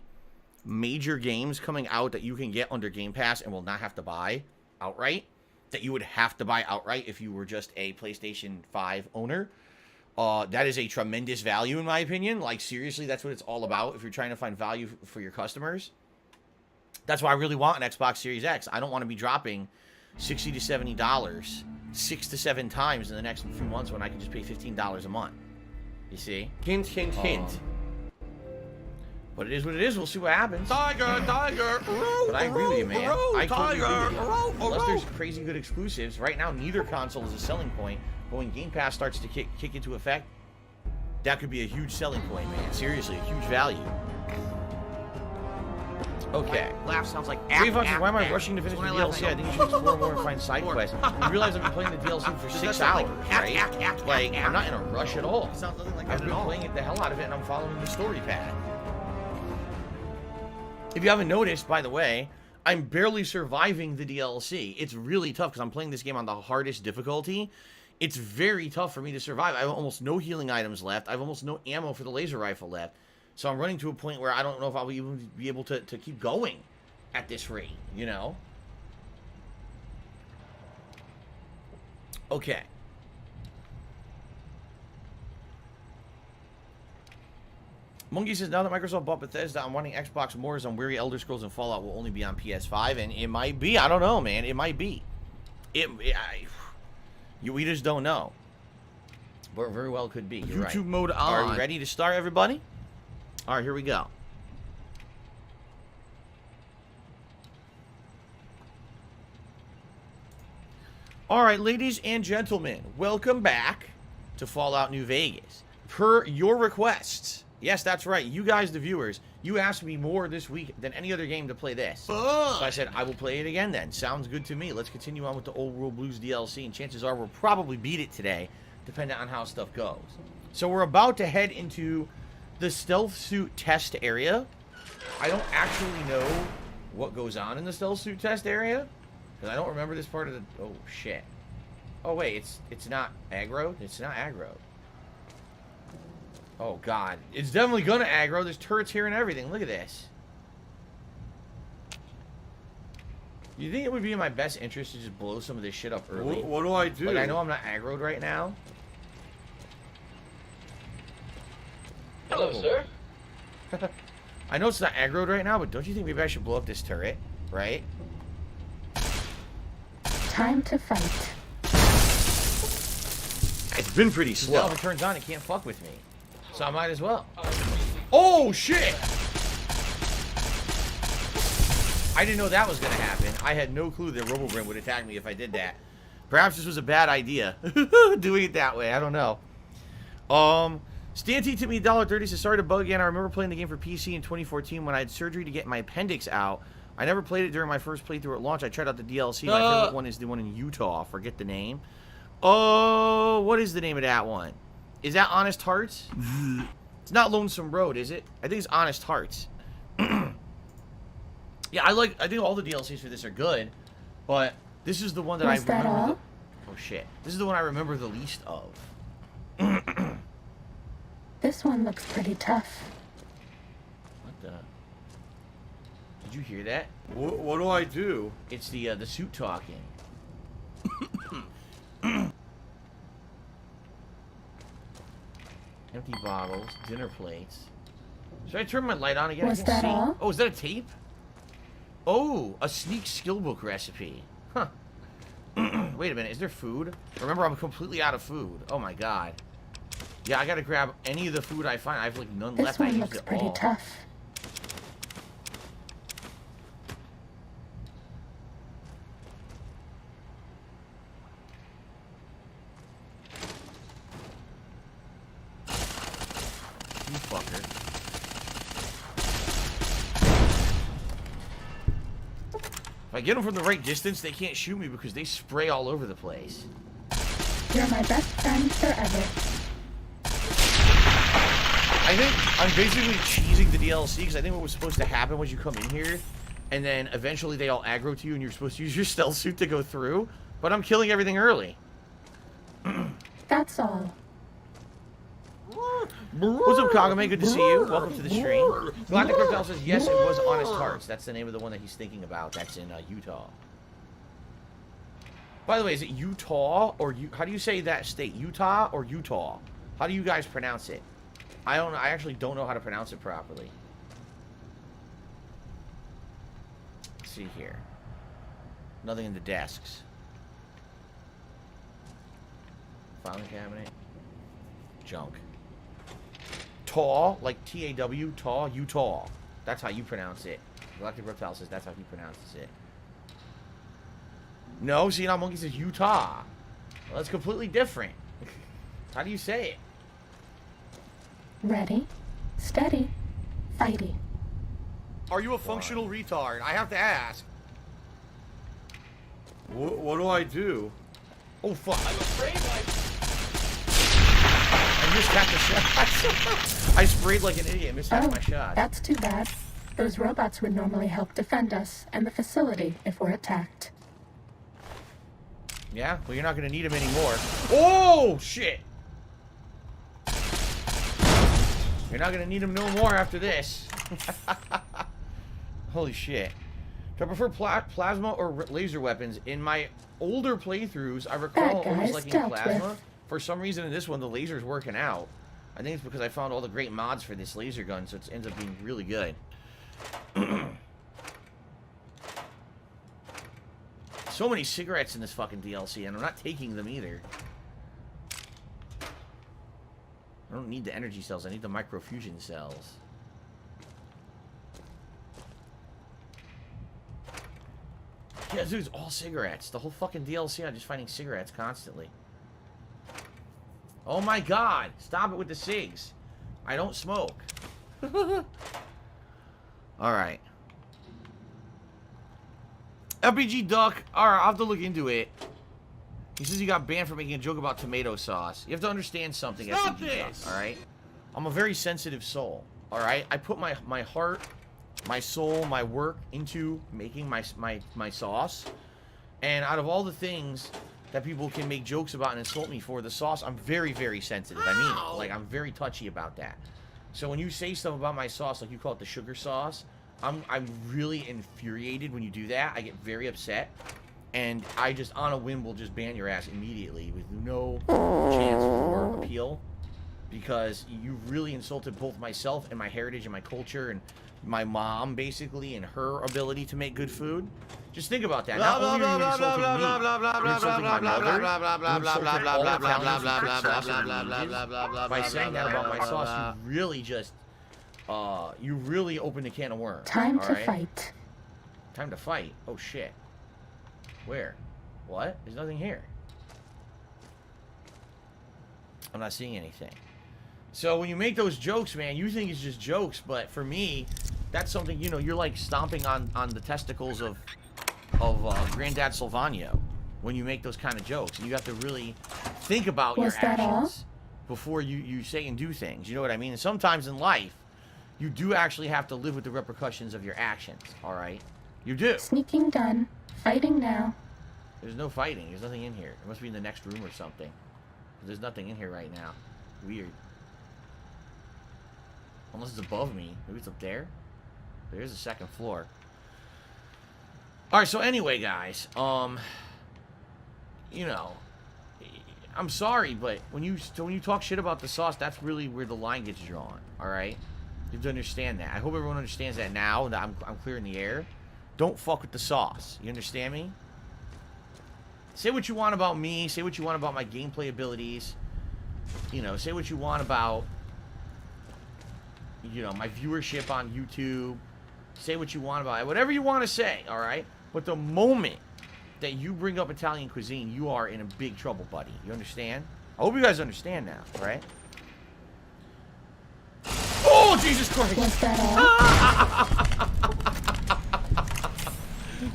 major games coming out that you can get under Game Pass and will not have to buy outright, that you would have to buy outright if you were just a PlayStation 5 owner. That is a tremendous value, in my opinion. Like, seriously, that's what it's all about if you're trying to find value for your customers. That's why I really want an Xbox Series X. I don't want to be dropping $60 to $70 6 to 7 times in the next few months when I can just pay $15 a month. You see? Hint, hint, hint. But it is what it is. We'll see what happens. Tiger, tiger. But I agree with you, man. I totally agree with you. Tiger. Unless there's crazy good exclusives. Right now, neither console is a selling point. But when Game Pass starts to kick into effect, that could be a huge selling point, man. Seriously, a huge value. Okay. Laugh sounds like why am I rushing to finish the DLC? I think you should explore more and find side quests. You realize I've been playing the DLC for 6 hours, right? Like, I'm not in a rush at all. I've been playing the hell out of it, and I'm following the story path. If you haven't noticed, by the way, I'm barely surviving the DLC. It's really tough because I'm playing this game on the hardest difficulty. It's very tough for me to survive. I have almost no healing items left. I have almost no ammo for the laser rifle left. So I'm running to a point where I don't know if I'll even be able to keep going at this rate, you know? Okay. Monkey says, now that Microsoft bought Bethesda, I'm wanting Xbox more as I'm weary Elder Scrolls and Fallout will only be on PS5, and it might be. I don't know, man. It might be. We just don't know. But very well could be. You're YouTube right. mode on. Are you ready to start, everybody? All right, here we go. All right, ladies and gentlemen, welcome back to Fallout New Vegas. Per your requests. Yes, that's right. You guys, the viewers, you asked me more this week than any other game to play this. So I said, I will play it again then. Sounds good to me. Let's continue on with the Old World Blues DLC, and chances are we'll probably beat it today, depending on how stuff goes. So we're about to head into the stealth suit test area. I don't actually know what goes on in the stealth suit test area, because I don't remember this part of the... Oh, shit. Oh, wait, it's not aggro? It's not aggro. Oh, God. It's definitely gonna aggro. There's turrets here and everything. Look at this. You think it would be in my best interest to just blow some of this shit up early? What do I do? Like, I know I'm not aggroed right now. Hello, sir. I know it's not aggroed right now, but don't you think maybe I should blow up this turret? Right? Time to fight. It's been pretty slow. Now if it turns on, it can't fuck with me. So I might as well. Oh, shit! I didn't know that was going to happen. I had no clue that RoboBrim would attack me if I did that. Perhaps this was a bad idea. Doing it that way. I don't know. Stanty tipped me $1.30. Says, sorry to bug again. I remember playing the game for PC in 2014 when I had surgery to get my appendix out. I never played it during my first playthrough at launch. I tried out the DLC. My favorite one is the one in Utah. Forget the name. Oh, what is the name of that one? Is that Honest Hearts? It's not Lonesome Road, is it? I think it's Honest Hearts. Yeah, I think all the DLCs for this are good, but this is the one that I remember. Oh shit! This is the one I remember the least of. This one looks pretty tough. What the? Did you hear that? What do I do? It's the suit talking. Empty bottles, dinner plates. Should I turn my light on again? Was I can that see. all? Oh, is that a tape? Oh, a sneak skill book recipe. Huh. Wait a minute, is there food? Remember, I'm completely out of food. Oh my god. Yeah, I gotta grab any of the food I find. I have like none This left. I one used looks it pretty all. tough. If I get them from the right distance, they can't shoot me because they spray all over the place. You're my best friend forever. I think I'm basically cheesing the DLC because I think what was supposed to happen was you come in here and then eventually they all aggro to you and you're supposed to use your stealth suit to go through, but I'm killing everything early. That's all. What's up, Kagame? Good to see you. Welcome to the stream. Galactic Cryptel says, yes, it was Honest Hearts. That's the name of the one that he's thinking about. That's in Utah. By the way, is it Utah or how do you say that state? Utah or Utah? How do you guys pronounce it? I actually don't know how to pronounce it properly. Let's see here. Nothing in the desks. Filing cabinet. Junk. Taw, like T-A-W, Taw, Utah. That's how you pronounce it. Galactic Reptile says that's how he pronounces it. No, see, now Monkey says Utah. Well, that's completely different. How do you say it? Ready, steady, fighty. Are you a functional retard? I have to ask. What do I do? Oh, fuck. I'm afraid I missed half the shot. I sprayed like an idiot. Missed half Oh, my shot. that's too bad. Those robots would normally help defend us and the facility if we're attacked. Yeah? Well, you're not going to need them anymore. Oh, shit. You're not going to need them no more after this. Holy shit. Do I prefer plasma or laser weapons? In my older playthroughs, I recall always liking plasma. For some reason in this one, the laser's working out. I think it's because I found all the great mods for this laser gun, so it ends up being really good. So many cigarettes in this fucking DLC, and I'm not taking them either. I don't need the energy cells, I need the microfusion cells. Yeah, dude, it's all cigarettes. The whole fucking DLC, I'm just finding cigarettes constantly. Oh my god! Stop it with the cigs. I don't smoke. Alright. LPG Duck. Alright, I'll have to look into it. He says he got banned for making a joke about tomato sauce. You have to understand something, LPG Duck, alright? I'm a very sensitive soul, alright? I put my heart, my soul, my work into making my sauce. And out of all the things that people can make jokes about and insult me for, the sauce, I'm very, very sensitive. I mean it. Like, I'm very touchy about that. So when you say stuff about my sauce, like you call it the sugar sauce, I'm really infuriated when you do that. I get very upset. And I just, on a whim, will just ban your ass immediately with no chance for appeal. Because you really insulted both myself and my heritage and my culture and my mom, basically, and her ability to make good food. Just think about that. Not only are you insulting me, you're insulting my mother, you're insulting all the Italians who cook sauce in the by saying that about my sauce, you really just, you really opened a can of worms. Time to fight. Time to fight? Oh, shit. Where? What? There's nothing here. I'm not seeing anything. So when you make those jokes, man, you think it's just jokes, but for me, that's something, you know, you're like stomping on the testicles of Granddad Silvano when you make those kind of jokes. And you have to really think about your actions before you say and do things. You know what I mean? And sometimes in life, you do actually have to live with the repercussions of your actions, all right? You do. Sneaking done. Fighting now. There's no fighting. There's nothing in here. It must be in the next room or something. There's nothing in here right now. Weird. Unless it's above me. Maybe it's up there. There's the second floor. Alright, so anyway, guys. You know, I'm sorry, but when you talk shit about the sauce, that's really where the line gets drawn. Alright? You have to understand that. I hope everyone understands that now that I'm clear in the air. Don't fuck with the sauce. You understand me? Say what you want about me. Say what you want about my gameplay abilities. You know, say what you want about, you know, my viewership on YouTube. Say what you want about it. Whatever you want to say, alright? But the moment that you bring up Italian cuisine, you are in a big trouble, buddy. You understand? I hope you guys understand now, right? Oh, Jesus Christ! Was that all?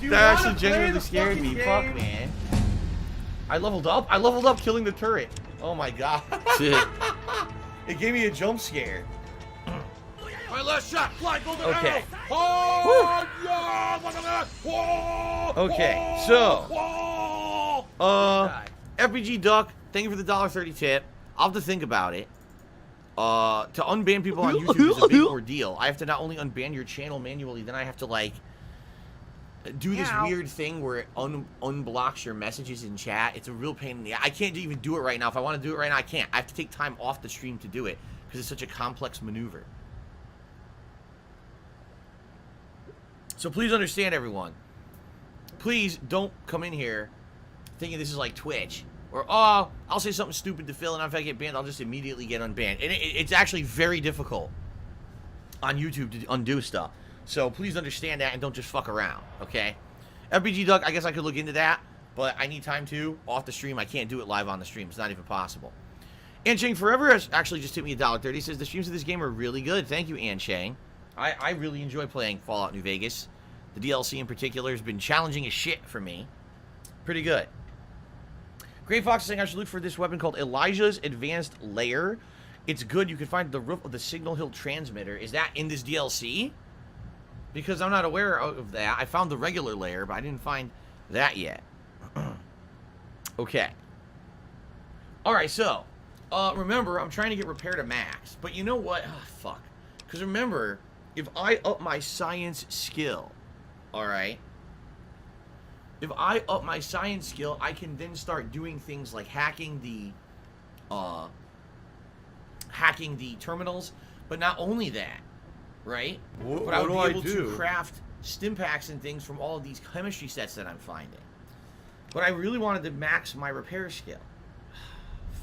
That actually genuinely scared me. Fuck, man. I leveled up. I leveled up killing the turret. Oh my god. It gave me a jump scare. My last shot. Fly, golden Okay. arrow. Oh, yeah, look at that. Whoa, okay, so FBG Duck, thank you for the $1.30 tip. I'll have to think about it. To unban people on YouTube is a big ordeal. I have to not only unban your channel manually, then I have to like do this weird thing where it unblocks your messages in chat. It's a real pain in the ass. I can't even do it right now. If I want to do it right now, I can't. I have to take time off the stream to do it because it's such a complex maneuver. So please understand, everyone. Please don't come in here thinking this is like Twitch. Or, oh, I'll say something stupid to Phil, and if I get banned, I'll just immediately get unbanned. And it's actually very difficult on YouTube to undo stuff. So please understand that and don't just fuck around, okay? FBG Duck, I guess I could look into that, but I need time to. Off the stream, I can't do it live on the stream. It's not even possible. An Chang Forever has actually just tipped me $1.30. He says, the streams of this game are really good. Thank you, An Chang. I really enjoy playing Fallout New Vegas. The DLC in particular has been challenging as shit for me. Pretty good. Gray Fox is saying I should look for this weapon called Elijah's Advanced Layer. It's good. You can find the roof of the Signal Hill transmitter. Is that in this DLC? Because I'm not aware of that. I found the regular layer, but I didn't find that yet. Okay. Alright, so. Remember, I'm trying to get repair to max. But you know what? Oh, fuck. Because remember, if I up my science skill, alright? If I up my science skill, I can then start doing things like hacking the terminals. But not only that, right? But I would be able to craft stim packs and things from all of these chemistry sets that I'm finding. But I really wanted to max my repair skill.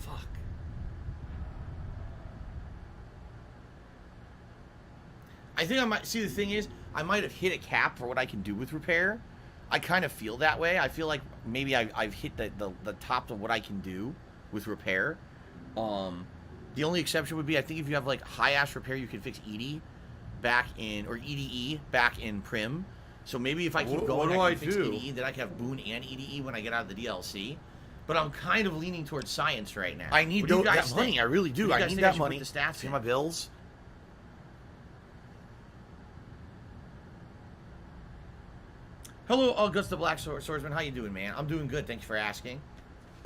Fuck. I think I might, see, the thing is, I might have hit a cap for what I can do with repair. I kind of feel that way. I feel like maybe I've hit the top of what I can do with repair. The only exception would be, I think if you have like high ash repair, you can fix ED back in, or EDE back in Prim. So maybe if I keep going, I can fix EDE, then I can have Boon and EDE when I get out of the DLC. But I'm kind of leaning towards science right now. I need that money. I really do. I need that money. The stats in my bills. Hello, Augusta Black Swordsman. How you doing, man? I'm doing good. Thanks for asking.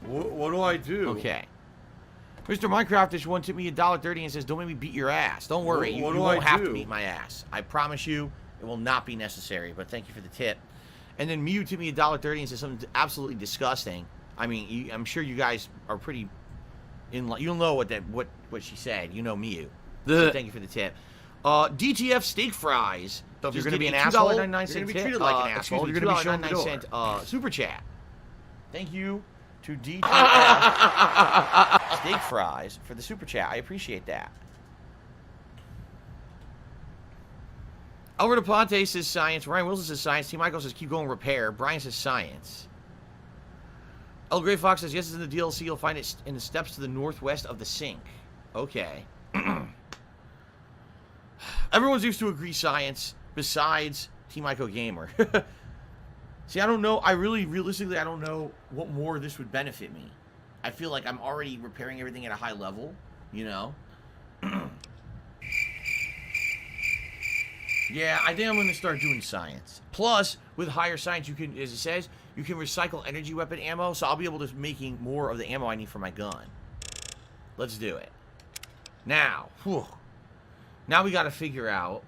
What do I do? Okay. Mr. Minecraftish one tipped me $1.30 and says, don't make me beat your ass. Don't worry. You won't have to beat my ass. I promise you it will not be necessary, but thank you for the tip. And then Mew tipped me $1.30 and says something absolutely disgusting. I mean, I'm sure you guys are pretty in. You'll know what she said. You know Mew. So thank you for the tip. DTF steak fries. So if you're going to be an asshole, you're going to be treated like an asshole. You're going to be shown the door. Super chat. Thank you to DTF steak fries for the super chat. I appreciate that. Alberto Ponte says science. Ryan Wilson says science. T. Michael says keep going repair. Brian says science. El Gray Fox says yes, it's in the DLC. You'll find it in the steps to the northwest of the sink. Okay. Everyone's used to agree science besides T. Michael Gamer. See, I don't know. Realistically, I don't know what more this would benefit me. I feel like I'm already repairing everything at a high level, you know? Yeah, I think I'm going to start doing science. Plus, with higher science, you can, as it says, you can recycle energy weapon ammo, so I'll be able to making more of the ammo I need for my gun. Let's do it. Now, now we got to figure out,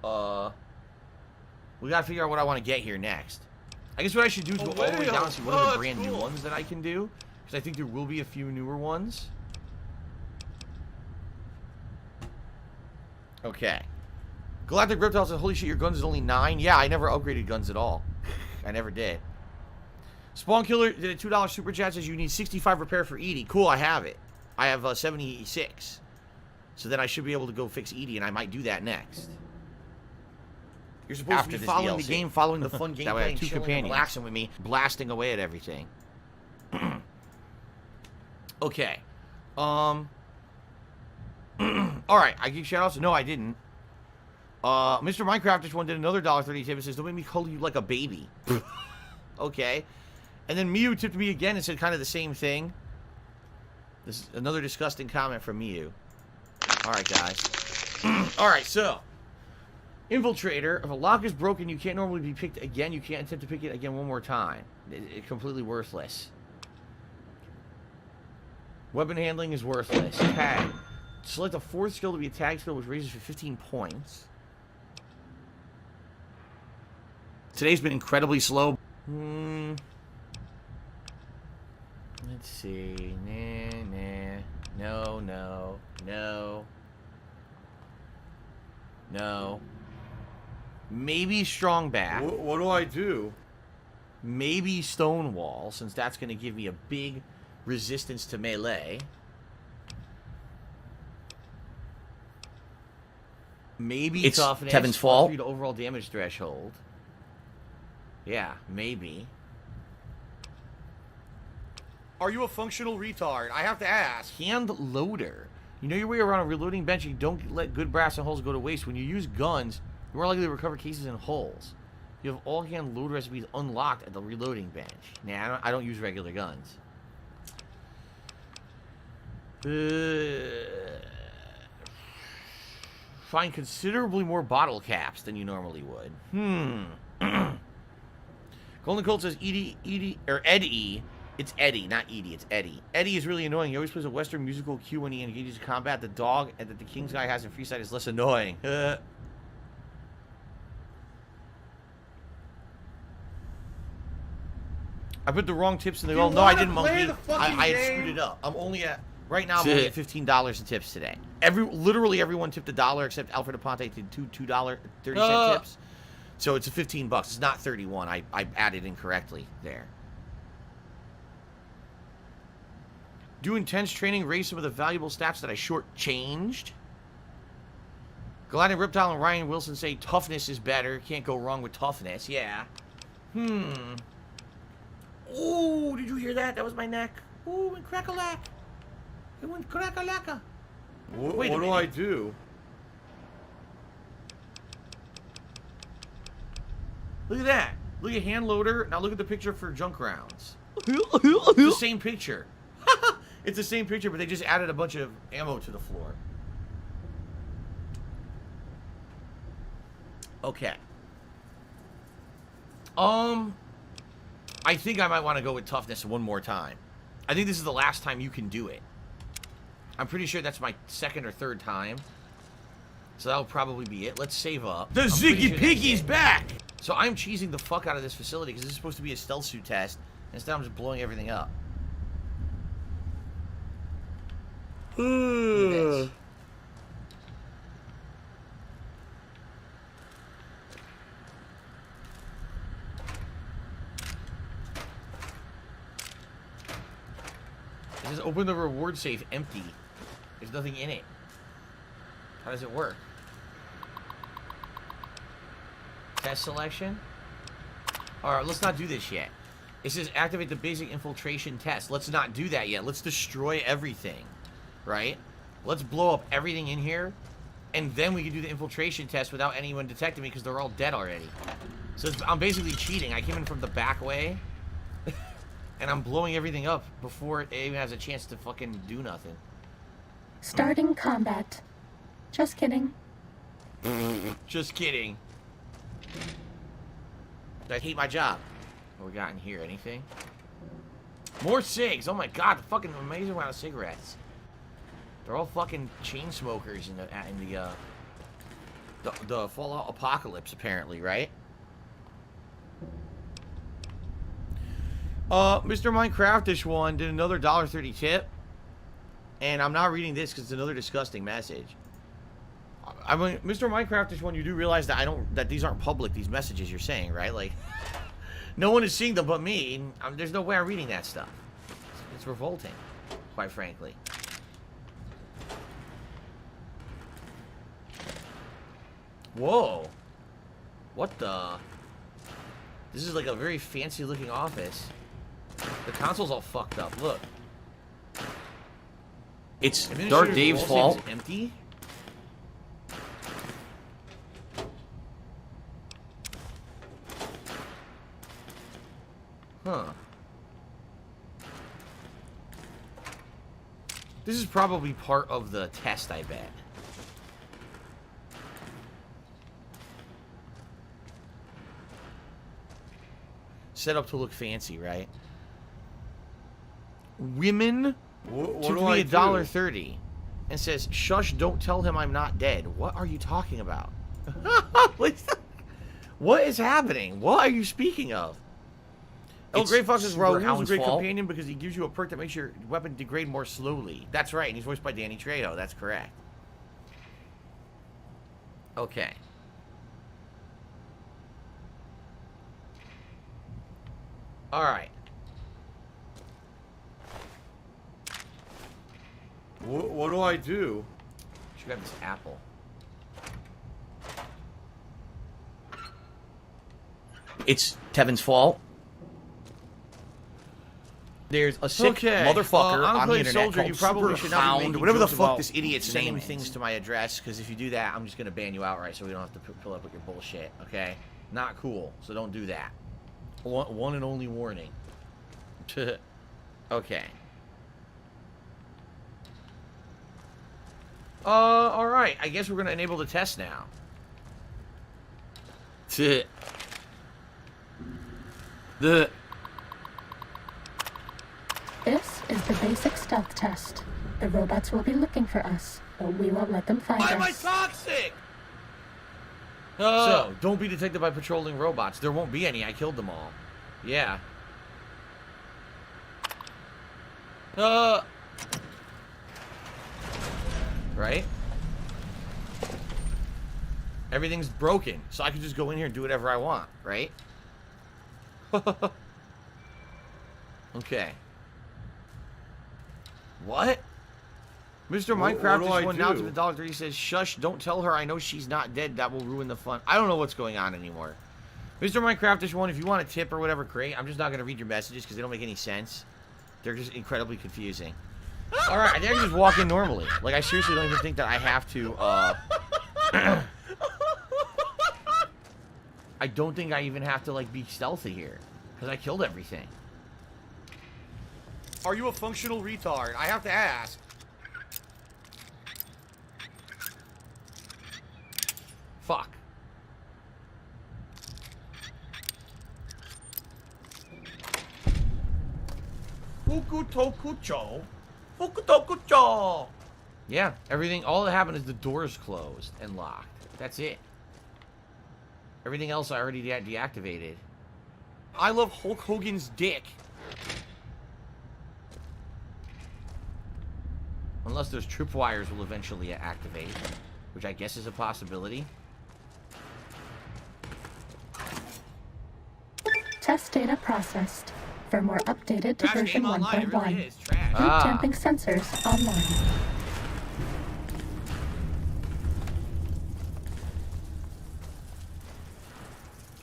what I want to get here next. I guess what I should do is go all the way down and see what are the brand new ones that I can do, because I think there will be a few newer ones. Okay. Galactic Reptile says, holy shit, your guns is only 9? Yeah, I never upgraded guns at all. I never did. Spawn Killer did a $2 super chat, says you need 65 repair for Edie. Cool, I have it. I have 76. So then I should be able to go fix Edie, and I might do that next. You're supposed to be following the game, following the fun gameplay, that way I have 2 companions relaxing with me, blasting away at everything. Okay. Alright, I gave shoutouts? No, I didn't. Mr. Minecraft just did another $1.30 tip and says, don't make me call you like a baby. Okay. And then Miu tipped me again and said kind of the same thing. This is another disgusting comment from Miu. Alright, guys. Alright, so. Infiltrator. If a lock is broken, you can't normally be picked again. You can't attempt to pick it again one more time. It's completely worthless. Weapon handling is worthless. Tag. Select a fourth skill to be a tag skill, which raises for 15 points. Today's been incredibly slow. Let's see. Nah. No. Maybe strong back. What do I do? Maybe Stonewall, since that's going to give me a big resistance to melee. Maybe It's toughness. Kevin's fault. To overall damage threshold. Yeah, maybe. Are you a functional retard? I have to ask. Hand loader. You know your way around a reloading bench. You don't let good brass and holes go to waste. When you use guns, you're more likely to recover cases and holes. You have all hand load recipes unlocked at the reloading bench. Nah, I don't use regular guns. Find considerably more bottle caps than you normally would. Golden Colt says Eddie. It's Eddie, not Edie. It's Eddie. Eddie is really annoying. He always plays a Western musical cue when he engages in combat. The dog that the King's guy has in Freeside is less annoying. I put the wrong tips in the goal. No, I didn't, Monkey. I had screwed it up. I'm only at right now. I'm only at $15 in tips today. Literally everyone tipped $1 except Alfred Aponte did $2.30 tips. So it's a $15. It's not 31. I added incorrectly there. Do intense training, raise some of the valuable stats that I shortchanged. Galactic Reptile and Ryan Wilson say toughness is better. Can't go wrong with toughness. Yeah. Ooh, did you hear that? That was my neck. Ooh, it went crack-a-lack. It went crack-a-lacka. What do I do? Look at that. Look at hand loader. Now look at the picture for junk rounds. It's the same picture. It's the same picture, but they just added a bunch of ammo to the floor. Okay. I think I might want to go with toughness one more time. I think this is the last time you can do it. I'm pretty sure that's my second or third time. So that'll probably be it. Let's save up. The Ziggy Piggy's back! So I'm cheesing the fuck out of this facility because this is supposed to be a stealth suit test. Instead, I'm just blowing everything up. Bitch. It says open the reward safe empty. There's nothing in it. How does it work? Test selection? Alright, let's not do this yet. It says activate the basic infiltration test. Let's not do that yet. Let's destroy everything. Right? Let's blow up everything in here. And then we can do the infiltration test without anyone detecting me because they're all dead already. So I'm basically cheating. I came in from the back way. And I'm blowing everything up before it even has a chance to fucking do nothing. Starting combat. Just kidding. Just kidding. I hate my job. What we got in here? Anything? More cigs. Oh my god, the fucking amazing amount of cigarettes. They're all fucking chain smokers in the Fallout Apocalypse, apparently, right? Mr. Minecraftish one did another $1.30 tip. And I'm not reading this because it's another disgusting message. I mean, Mr. Minecraftish one, you do realize that that these aren't public, these messages you're saying, right? Like, no one is seeing them but me. There's no way I'm reading that stuff. It's revolting, quite frankly. Whoa. What the? This is like a very fancy looking office. The console's all fucked up. Look. It's Dark Dave's fault. Empty. Huh. This is probably part of the test, I bet. Set up to look fancy, right? Women What tipped do me I do? $1.30 and says, "Shush! Don't tell him I'm not dead." What are you talking about? What is happening? What are you speaking of? Oh, It's Gray Fox is Super Raoul's a Hound's great fault. companion because he gives you a perk that makes your weapon degrade more slowly. That's right, and he's voiced by Danny Trejo. That's correct. Okay. Alright. What do I do? Should grab this apple. It's Tevin's fault. There's a sick Okay, motherfucker I'm on the playing internet soldier. called You probably Super should not be Hound, making whatever the jokes fuck about this idiot's saying Saiyans. things to my address, because if you do that, I'm just gonna ban you outright, so we don't have to pull up with your bullshit. Okay, not cool. So don't do that. One and only warning. Okay. All right. I guess we're gonna enable the test now. The This is the basic stealth test. The robots will be looking for us, but we won't let them find Why am I us. toxic? So, don't be detected by patrolling robots. There won't be any. I killed them all. Yeah. Right? Everything's broken, so I can just go in here and do whatever I want, right? Okay. What? Mr. Minecraft do I is one now to do? the $1.30. He says, "Shush, don't tell her I know she's not dead. That will ruin the fun." I don't know what's going on anymore. Mr. Minecraft is one. If you want a tip or whatever, great. I'm just not going to read your messages because they don't make any sense. They're just incredibly confusing. Alright, I think I can just walk in normally. Like, I seriously don't even think that I have to, I don't think I even have to, like, be stealthy here. Because I killed everything. Are you a functional retard? I have to ask. Fuck. Fukutokucho. Fukutokucho. Yeah, everything, all that happened is the doors closed and locked. That's it. Everything else I already deactivated. I love Hulk Hogan's dick. Unless those tripwires will eventually activate, which I guess is a possibility. Test data processed. For more updated to Trash version game online, it really 1.1. is trash. Group tamping sensors online.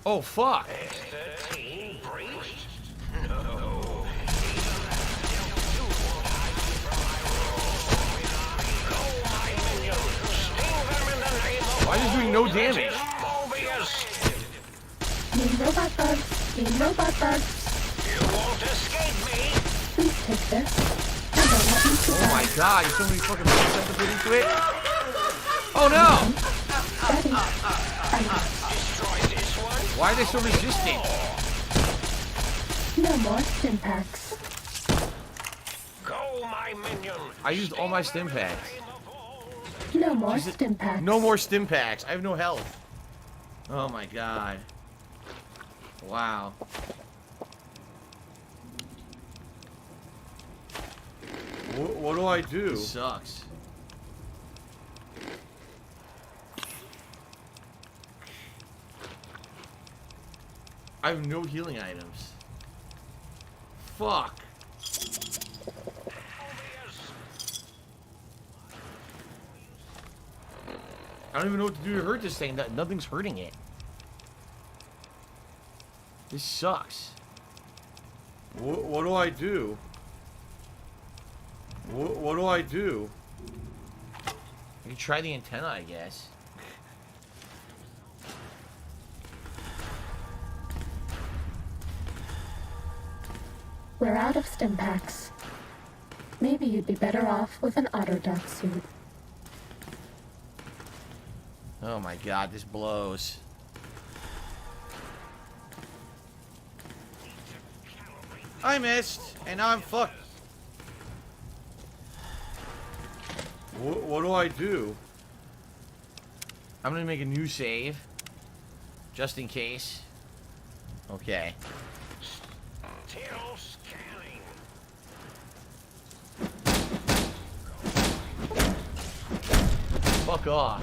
Oh, fuck. Why is this doing no damage? Need robot bugs. Need robot bugs. You won't escape me. Please take this. And don't let me Oh my god, there's so many fucking buttons to put into it. Oh no! Ready. Fight. Destroy this one. Why are they so resistant? No more stim packs. Go, my minion. I used all my stim packs. No more stim packs. No more stim packs. I have no health. Oh my god. Wow. What do I do? This sucks. I have no healing items. Fuck. I don't even know what to do to hurt this thing. Nothing's hurting it. This sucks. What do I do? What do I do? I can try the antenna, I guess. We're out of stim packs. Maybe you'd be better off with an auto duct suit. Oh my god, this blows. I missed, and now I'm fucked. What do I do? I'm gonna make a new save. Just in case. Okay. Till scanning. Fuck off.